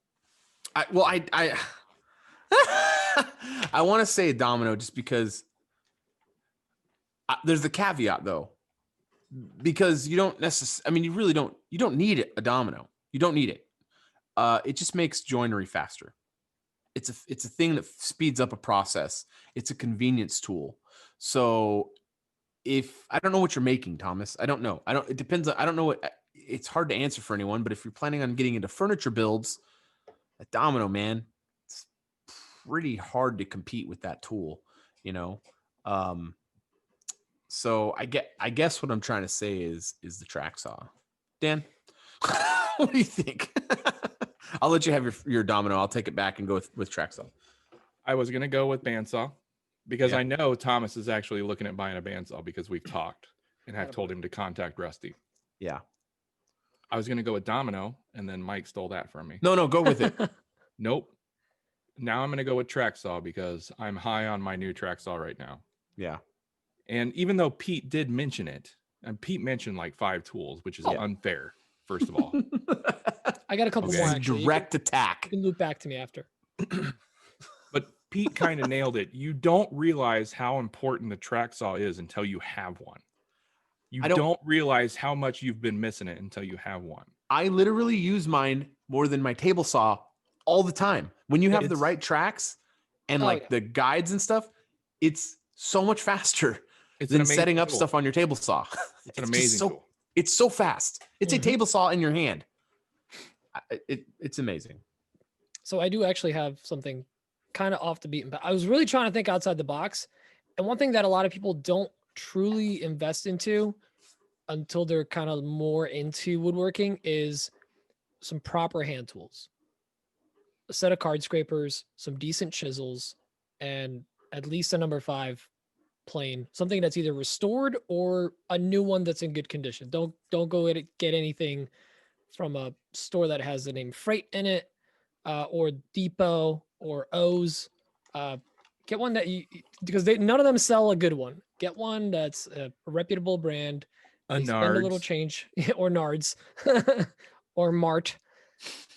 I want to say a domino just because there's the caveat though, because you don't necessarily, I mean, you don't need a domino. You don't need it. It just makes joinery faster. It's a thing that speeds up a process. It's a convenience tool. So if I don't know what you're making, Thomas, I don't know. It depends. I don't know what, it's hard to answer for anyone, but if you're planning on getting into furniture builds, a domino, man, it's pretty hard to compete with that tool, So I guess what I'm trying to say is the track saw. Dan, what do you think? I'll let you have your domino. I'll take it back and go with track saw. I was going to go with bandsaw because Yeah. I know Thomas is actually looking at buying a bandsaw because we've talked and I've told him to contact Rusty. Yeah. I was going to go with domino and then Mike stole that from me. No, go with it. Nope. Now I'm going to go with track saw because I'm high on my new track saw right now. Yeah. And even though Pete did mention it, and Pete mentioned like 5 tools, which is unfair, first of all. I got a couple Okay. more actually. Direct attack. You can loop back to me after. But Pete kind of nailed it. You don't realize how important the track saw is until you have one. You don't realize how much you've been missing it until you have one. I literally use mine more than my table saw all the time. When you have the right tracks and the guides and stuff, it's so much faster. It's than an amazing setting up tool. stuff on your table saw. It's an just amazing so, tool. It's so fast. It's a Mhm. table saw in your hand. It's amazing. So I do actually have something kind of off the beaten path. I was really trying to think outside the box. And one thing that a lot of people don't truly invest into until they're kind of more into woodworking is some proper hand tools. A set of card scrapers, some decent chisels, and at least a number 5 plane, something that's either restored or a new one that's in good condition. Don't go get anything from a store that has the name Freight in it, or Depot or O's. Get one that because none of them sell a good one. Get one that's a reputable brand. A They spend a little Nards. change, or Nards, or Mart.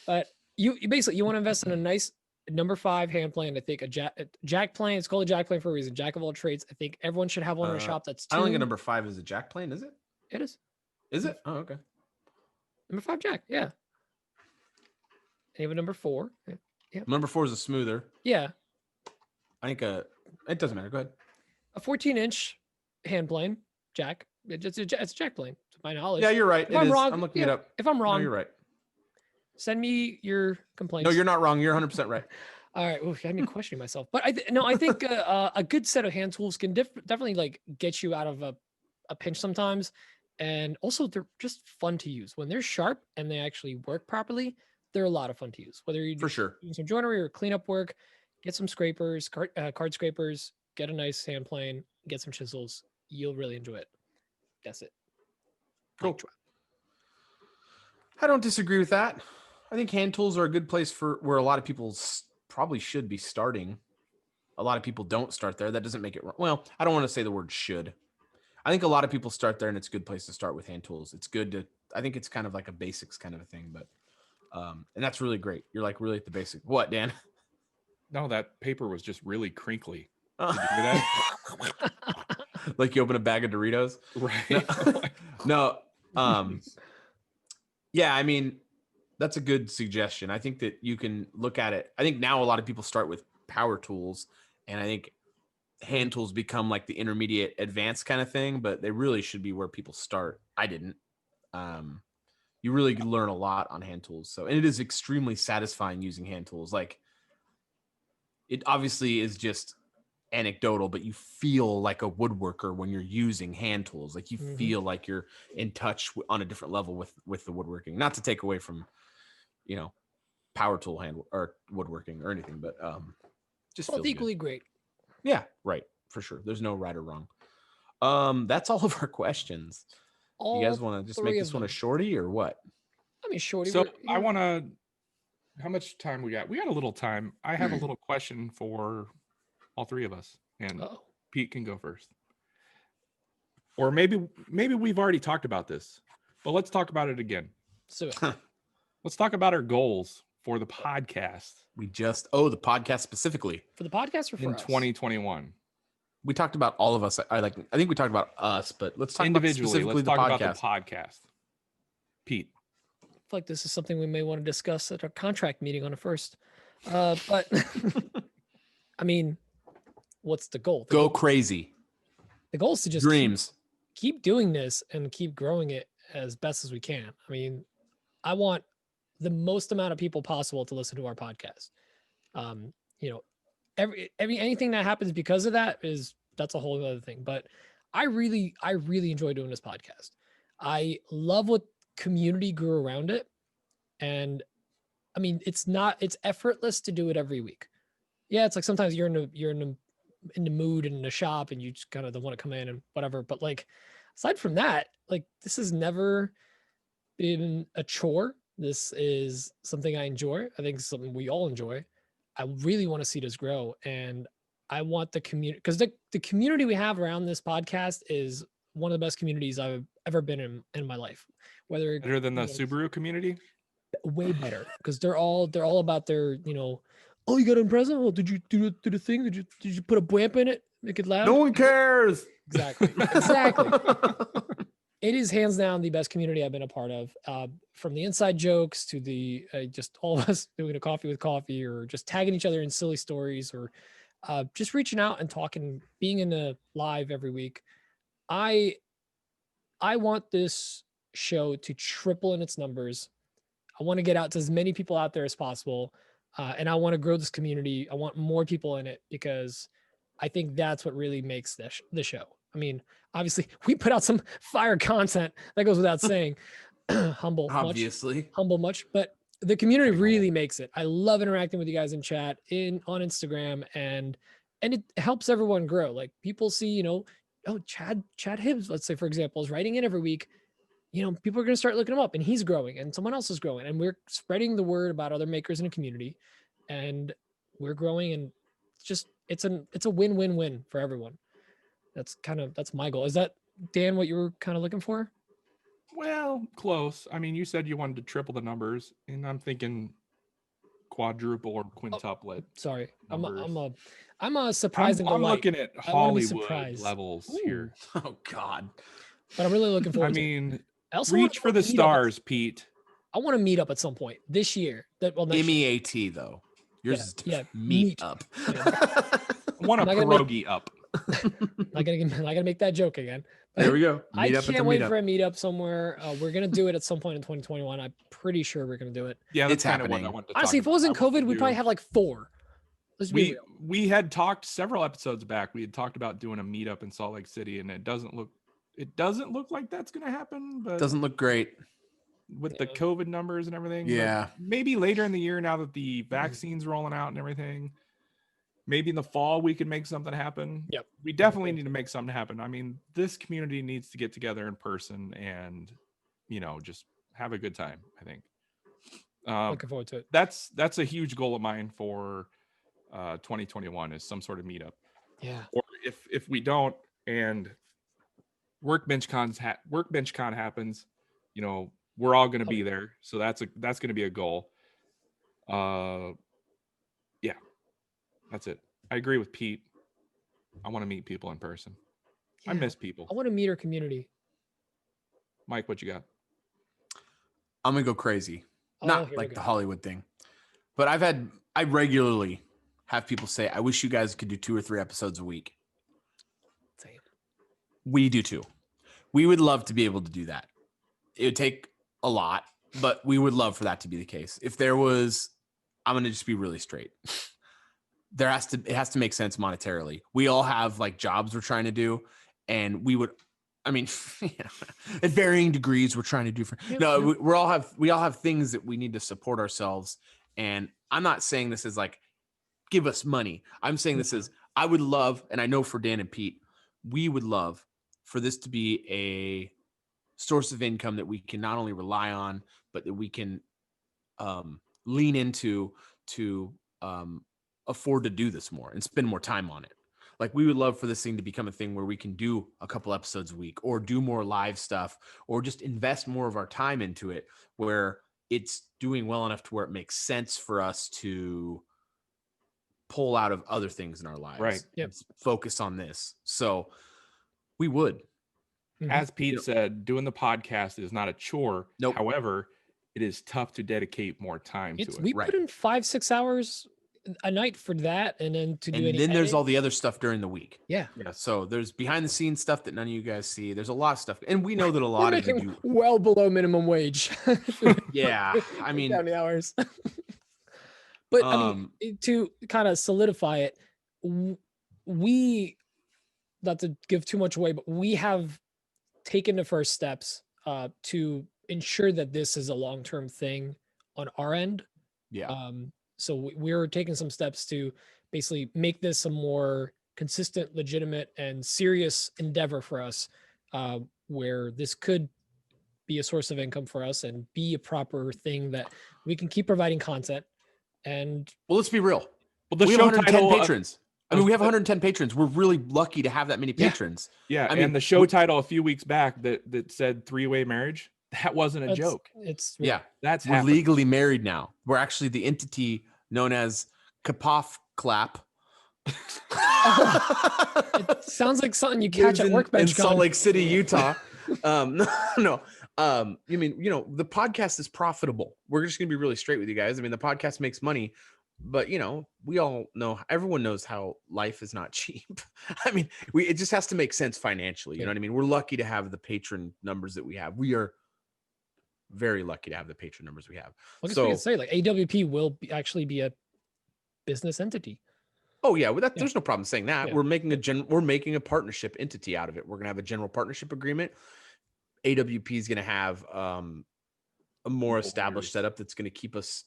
But you basically you want to invest in a nice number 5 hand plane. I think a jack plane. It's called a jack plane for a reason. Jack of all trades. I think everyone should have one in a shop that's I don't think a tuned. number 5 is a jack plane, is it? It is Is it? Oh, okay. number 5 jack. Yeah. And you have a number 4. Number 4 is a smoother. Yeah. I think it doesn't matter. Go ahead. A 14-inch hand plane jack. It's a jack plane, to my knowledge. Yeah, you're right. If I'm wrong, I'm looking it up. If I'm No, wrong, you're right. send me your complaints. No, you're not wrong. You're 100% right. All right. Ooh, I had me questioning myself, but I think a good set of hand tools can definitely like get you out of a pinch sometimes, and also they're just fun to use when they're sharp and they actually work properly. They're a lot of fun to use. Whether you're For sure. doing some joinery or cleanup work, get some scrapers, card scrapers, get a nice hand plane, get some chisels. You'll really enjoy it. That's it. Cool. I don't disagree with that. I think hand tools are a good place for where a lot of people probably should be starting. A lot of people don't start there. That doesn't make it wrong. Well, I don't want to say the word should. I think a lot of people start there, and it's a good place to start with hand tools. It's good to. I think it's kind of like a basics kind of a thing, but and that's really great. You're like really at the basic. What, Dan? No, that paper was just really crinkly. Did you hear that? Like you open a bag of Doritos? Right. No. Yeah, I mean, that's a good suggestion. I think that you can look at it. I think now a lot of people start with power tools, and I think hand tools become like the intermediate advanced kind of thing, but they really should be where people start. I didn't. You really learn a lot on hand tools. So, and it is extremely satisfying using hand tools. Like, it obviously is just anecdotal, but you feel like a woodworker when you're using hand tools. Like you feel like you're in touch on a different level with the woodworking. Not to take away from, power tool hand or woodworking or anything, but just Both feels equally good. great. Yeah, right, for sure. There's no right or wrong. That's all of our questions. You guys want to just make this one a shorty or what? I mean, shorty. So I want to. How much time we got? We got a little time. I have a little question for all three of us, and Pete can go first. Or maybe we've already talked about this, but let's talk about it again. So let's talk about our goals for the podcast. The podcast specifically for the podcast or for in us? 2021. We talked about all of us. I think we talked about us, but let's talk individually. About let's talk about the podcast. Pete, I feel like this is something we may want to discuss at our contract meeting on the 1st. But I mean, what's the goal? Go crazy. The goal is to just dreams. Keep doing this and keep growing it as best as we can. I mean, I want the most amount of people possible to listen to our podcast. Anything that happens because of that's a whole other thing. But I really enjoy doing this podcast. I love what community grew around it. And I mean, it's effortless to do it every week. Yeah, it's like sometimes you're in the mood and in the shop and you just kind of don't want to come in and whatever. But like, aside from that, like this has never been a chore. This is something I enjoy. I think it's something we all enjoy. I really want to see this grow, and I want the community, because the community we have around this podcast is one of the best communities I've ever been in my life. Whether better than the Subaru community, way better, because they're all about their, oh, you got an present? Oh, did you do the thing? Did you put a bwamp in it? Make it loud? No one cares. Exactly. It is hands down the best community I've been a part of. From the inside jokes to the just all of us doing a coffee with coffee, or just tagging each other in silly stories, or just reaching out and talking, being in a live every week. I want this show to triple in its numbers. I want to get out to as many people out there as possible. And I want to grow this community. I want more people in it because I think that's what really makes the show. I mean, obviously, we put out some fire content. That goes without saying. Humble much, but the community really makes it. I love interacting with you guys in chat, on Instagram, and it helps everyone grow. Like people see, oh, Chad Hibbs, let's say, for example, is writing in every week. People are going to start looking him up, and he's growing, and someone else is growing, and we're spreading the word about other makers in the community, and we're growing, and it's a win-win-win for everyone. That's my goal. Is that, Dan, what you were kind of looking for? Well, close. I mean, you said you wanted to triple the numbers, and I'm thinking quadruple or quintuplet. Sorry, numbers. I'm a surprising. I'm looking at Hollywood levels here. Oh God! But I'm really looking forward. I mean, I reach for the stars, Pete. I want to meet up at some point this year. MEAT though. Yours is meet up. Yeah. I want a pierogi up. I gotta make that joke again. There we go. I can't wait for a meetup somewhere. We're gonna do it at some point in 2021. I'm pretty sure we're gonna do it. Yeah, it's happening. Honestly, if it wasn't COVID, we'd probably have like 4. We had talked several episodes back. We had talked about doing a meetup in Salt Lake City, and it doesn't look like that's gonna happen. But doesn't look great with the COVID numbers and everything. Yeah, maybe later in the year, now that the vaccine's rolling out and everything. Maybe in the fall we could make something happen. Yep. We definitely need to make something happen. I mean, this community needs to get together in person and, just have a good time, I think. Looking forward to it. That's a huge goal of mine for 2021 is some sort of meetup. Yeah. Or if we don't and Workbench Con happens, we're all going to be there. So that's going to be a goal. Yeah. That's it. I agree with Pete. I want to meet people in person. Yeah. I miss people. I want to meet our community. Mike, what you got? I'm going to go crazy. Not like the Hollywood thing. But I regularly have people say, I wish you guys could do 2 or 3 episodes a week. Same. We do too. We would love to be able to do that. It would take a lot, but we would love for that to be the case. If there was, I'm going to just be really straight. It has to make sense monetarily. We all have like jobs we're trying to do, and at varying degrees we're trying to do we all have things that we need to support ourselves. And I'm not saying this is like, give us money. I'm saying this is, I would love, and I know for Dan and Pete, we would love for this to be a source of income that we can not only rely on, but that we can lean into to afford to do this more and spend more time on it. Like we would love for this thing to become a thing where we can do a couple episodes a week or do more live stuff or just invest more of our time into it where it's doing well enough to where it makes sense for us to pull out of other things in our lives. Right. Yep. Focus on this. So we would. As Pete said, doing the podcast is not a chore. Nope. However, it is tough to dedicate more time to it. We put in 5-6 hours a night for that, and then there's all the other stuff during the week. Yeah. So there's behind the scenes stuff that none of you guys see. There's a lot of stuff, and we know that a lot of you do well below minimum wage. Yeah, I mean, down the hours. But I mean, to kind of solidify it, we, not to give too much away, but we have taken the first steps to ensure that this is a long-term thing on our end. Yeah. So we're taking some steps to basically make this a more consistent, legitimate, and serious endeavor for us, where this could be a source of income for us and be a proper thing that we can keep providing content. And well, let's be real. Well, we have 110 patrons. I mean, we have 110 patrons. We're really lucky to have that many patrons. Yeah. I mean, the show title a few weeks back that said 3-way marriage, that wasn't a joke. We're legally married now. We're actually the entity known as Kapoff Clap. It sounds like something you catch at Workbench in Salt Lake City, Utah. No. You mean, the podcast is profitable. We're just gonna be really straight with you guys. I mean, the podcast makes money. But we all know, everyone knows how life is not cheap. I mean, it just has to make sense financially. You know what I mean? We're lucky to have the patron numbers that we have. We are very lucky to have the patron numbers we have. I guess we could say like AWP will actually be a business entity. Oh yeah, well, there's no problem saying that. Yeah. We're making a partnership entity out of it. We're gonna have a general partnership agreement. AWP is gonna have a more established setup that's gonna keep us.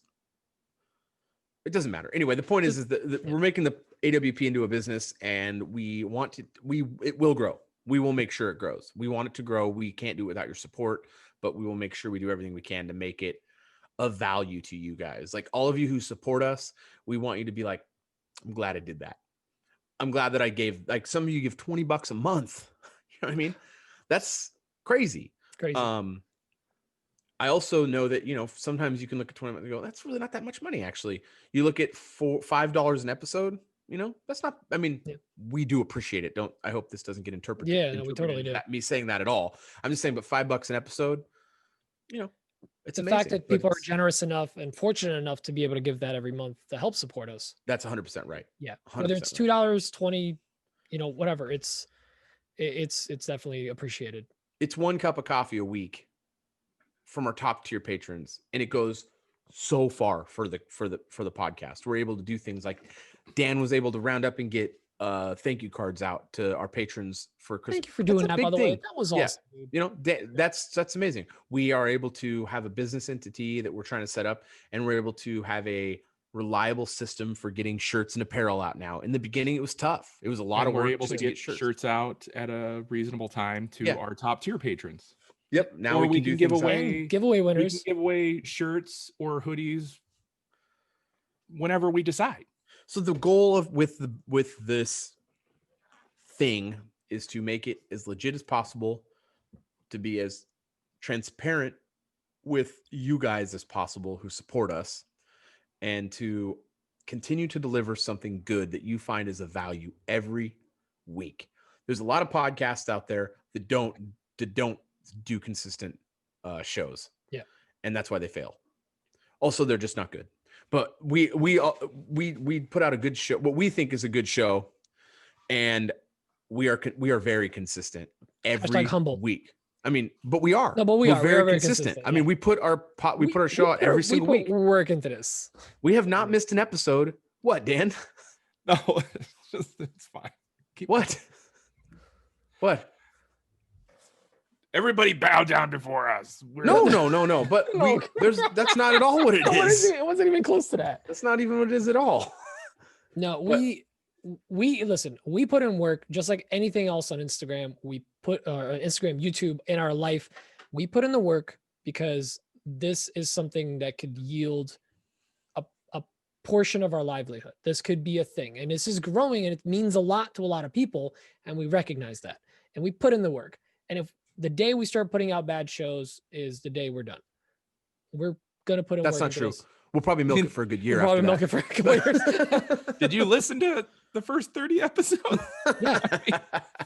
It doesn't matter. Anyway, the point is that we're making the AWP into a business, and we want to. It will grow. We will make sure it grows. We want it to grow. We can't do it without your support, but we will make sure we do everything we can to make it of value to you guys. Like all of you who support us, we want you to be like, I'm glad I did that. I'm glad that I gave, like some of you give $20 a month. You know what I mean? That's crazy. Crazy. I also know that, sometimes you can look at 20 and go, that's really not that much money. Actually, you look at $5 an episode, that's not, I mean, we do appreciate it. I hope this doesn't get interpreted. Yeah, no, we totally do. Me saying that at all. I'm just saying, but $5 an episode, it's the amazing, fact that people are generous enough and fortunate enough to be able to give that every month to help support us. That's 100% right. Yeah. 100% Whether it's $2, 20, whatever, it's definitely appreciated. It's 1 cup of coffee a week from our top tier patrons, and it goes so far for the podcast. We're able to do things like Dan was able to round up and get thank you cards out to our patrons for Christmas. Thank you for doing that, by the way. That was awesome. That's amazing. We are able to have a business entity that we're trying to set up, and we're able to have a reliable system for getting shirts and apparel out now. In the beginning, it was tough. It was a lot of work. We're able to get shirts out at a reasonable time to our top tier patrons. Yep. Now we can give away giveaway winners. We can give away shirts or hoodies whenever we decide. So the goal with this thing is to make it as legit as possible, to be as transparent with you guys as possible who support us, and to continue to deliver something good that you find is of value every week. There's a lot of podcasts out there that don't do consistent shows. Yeah. And that's why they fail. Also, they're just not good. But we put out a good show, what we think is a good show, and we are very consistent every week. I mean, but we are. No, but we're very consistent. I mean, we put our show out every single week. We're working to this. We have not missed an episode. What, Dan? No, it's fine. What? Everybody bow down before us. No. But that's not at all what it is. It wasn't even close to that. That's not even what it is at all. No, we listen, we put in work just like anything else on Instagram. We put Instagram, YouTube, in our life. We put in the work because this is something that could yield a portion of our livelihood. This could be a thing, and this is growing, and it means a lot to a lot of people, and we recognize that, and we put in the work. And if the day we start putting out bad shows is the day we're done, we're gonna put in work. That's not true. This. We'll probably milk it for a good year. We'll probably milk it for a couple years. Did you listen to the first 30 episodes? Yeah.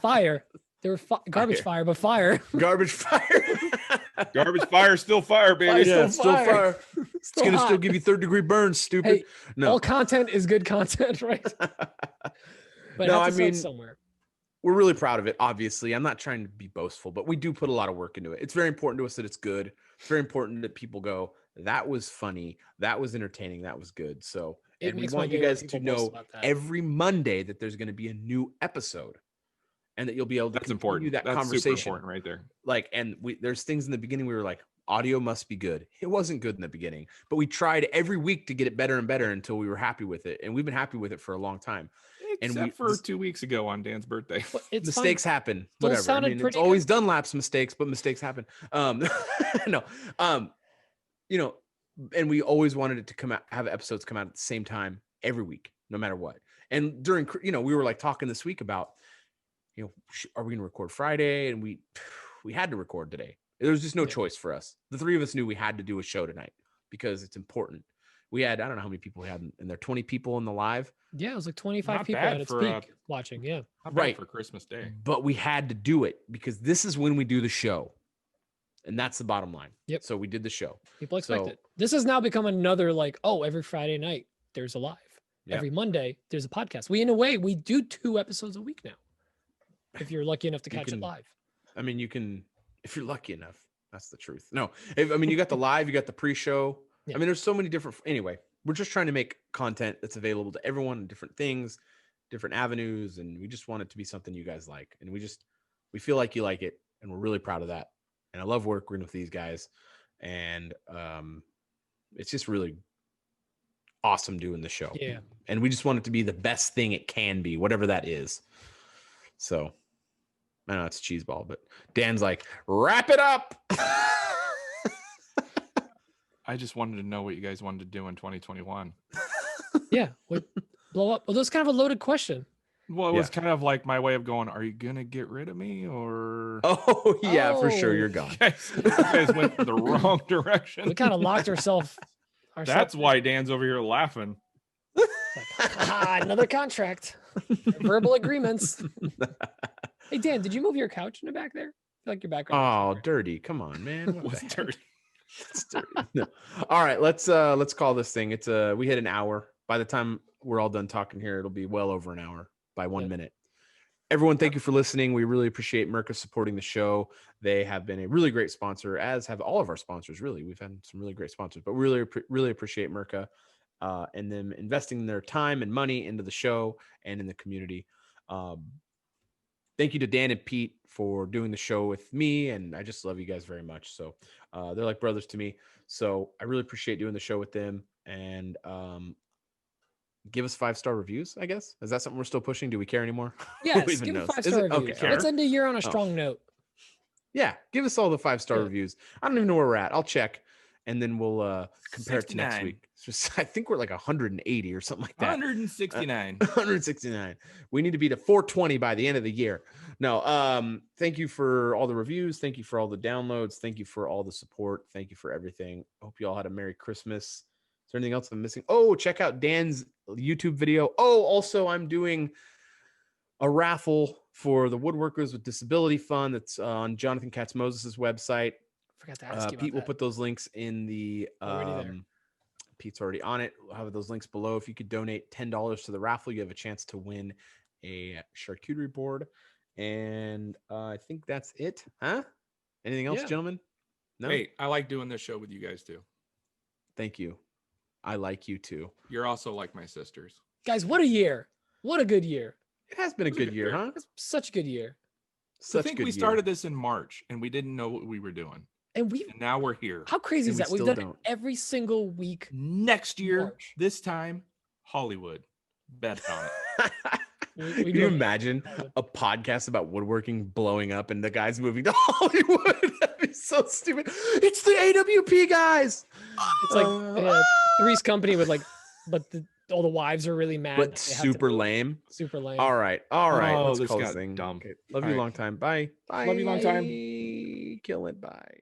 Fire. There were garbage fire, but fire. Garbage fire. Garbage fire, still fire, baby. Still fire. It's going to still give you 3rd-degree burns, stupid. Hey, no. All content is good content, right? But no, I mean, somewhere. We're really proud of it, obviously. I'm not trying to be boastful, but we do put a lot of work into it. It's very important to us that it's good. It's very important that people go, that was funny, that was entertaining, that was good. So, and we want you guys to know every Monday that there's going to be a new episode, and that you'll be able to continue that conversation. Super important right there. Like, and there's things in the beginning we were like, audio must be good. It wasn't good in the beginning, but we tried every week to get it better and better until we were happy with it, and we've been happy with it for a long time. Except for 2 weeks ago on Dan's birthday. Mistakes happen. Whatever. I mean, it's always Dunlap's mistakes, but mistakes happen. You know, and we always wanted it to come out, have episodes come out at the same time every week, no matter what. And during, we were like talking this week about, are we going to record Friday? And we had to record today. There was just no choice for us. The three of us knew we had to do a show tonight because it's important. We had, I don't know how many people we had in there, 20 people in the live. Yeah, it was like 25 people at its peak watching. Yeah. Right. For Christmas Day. But we had to do it because this is when we do the show. And that's the bottom line. Yep. So we did the show. People expect it. This has now become another every Friday night there's a live. Yeah. Every Monday, there's a podcast. In a way, we do 2 episodes a week now. If you're lucky enough to catch it live. I mean, you can, if you're lucky enough. That's the truth. No, I mean, you got the live, you got the pre-show. Yeah. I mean, there's so many different. Anyway, we're just trying to make content that's available to everyone, different things, different avenues, and we just want it to be something you guys like, and we feel like you like it, and we're really proud of that. And I love working with these guys, and it's just really awesome doing the show. Yeah. And we just want it to be the best thing it can be, whatever that is. So I know it's a cheese ball, but Dan's like, wrap it up. I just wanted to know what you guys wanted to do in 2021. Yeah. Blow up. Well, that's kind of a loaded question. Well, it was kind of like my way of going, are you going to get rid of me or? Oh, yeah, for sure. You're gone. You guys went the wrong direction. We kind of locked ourselves. That's why Dan's over here laughing. Another contract. Verbal agreements. Hey, Dan, did you move your couch in the back there? I feel like your background. Oh, dirty. Come on, man. What's dirty? It's dirty. No. All right, let's call this thing. It's we hit an hour. By the time we're all done talking here, it'll be well over an hour by 1 minute. Everyone, thank you for listening. We really appreciate MIRKA supporting the show. They have been a really great sponsor, as have all of our sponsors, really. We've had some really great sponsors, but we really appreciate MIRKA and them investing their time and money into the show and in the community. Thank you to Dan and Pete for doing the show with me, and I just love you guys very much. So they're like brothers to me. So I really appreciate doing the show with them, and give us 5-star reviews, I guess. Is that something we're still pushing? Do we care anymore? Yes, give 5-star reviews. Okay. Let's end the year on a strong note. Yeah, give us all the 5-star reviews. I don't even know where we're at. I'll check, and then we'll compare 69. It to next week. I think we're like 180 or something like that. 169. 169. We need to be to 420 by the end of the year. No, thank you for all the reviews. Thank you for all the downloads. Thank you for all the support. Thank you for everything. Hope you all had a Merry Christmas. Is there anything else I'm missing? Oh, check out Dan's YouTube video. Oh, also, I'm doing a raffle for the Woodworkers with Disability Fund. That's on Jonathan Katz-Moses' website. Forgot to ask you about Pete will that. put those links in the Pete's already on it. We'll have those links below. If you could donate $10 to the raffle, you have a chance to win a charcuterie board. And I think that's it. Huh? Anything else, gentlemen? No. Hey, I like doing this show with you guys too. Thank you. I like you too. You're also like my sisters. Guys, what a year. What a good year. It has been a good year, huh? It's such a good year. I think we started this in March and we didn't know what we were doing. And now we're here. How crazy is that? We've done it every single week. Next year, this time, Hollywood. Bet on it. Can you imagine a podcast about woodworking blowing up and the guys moving to Hollywood? That'd be so stupid. It's the AWP guys. It's like Three's Company with all the wives are really mad. But super lame. Super lame. All right. Let's this call got this thing. dumb. Okay. Love you long time. Bye. Bye. Love you long time. Kill it. Bye.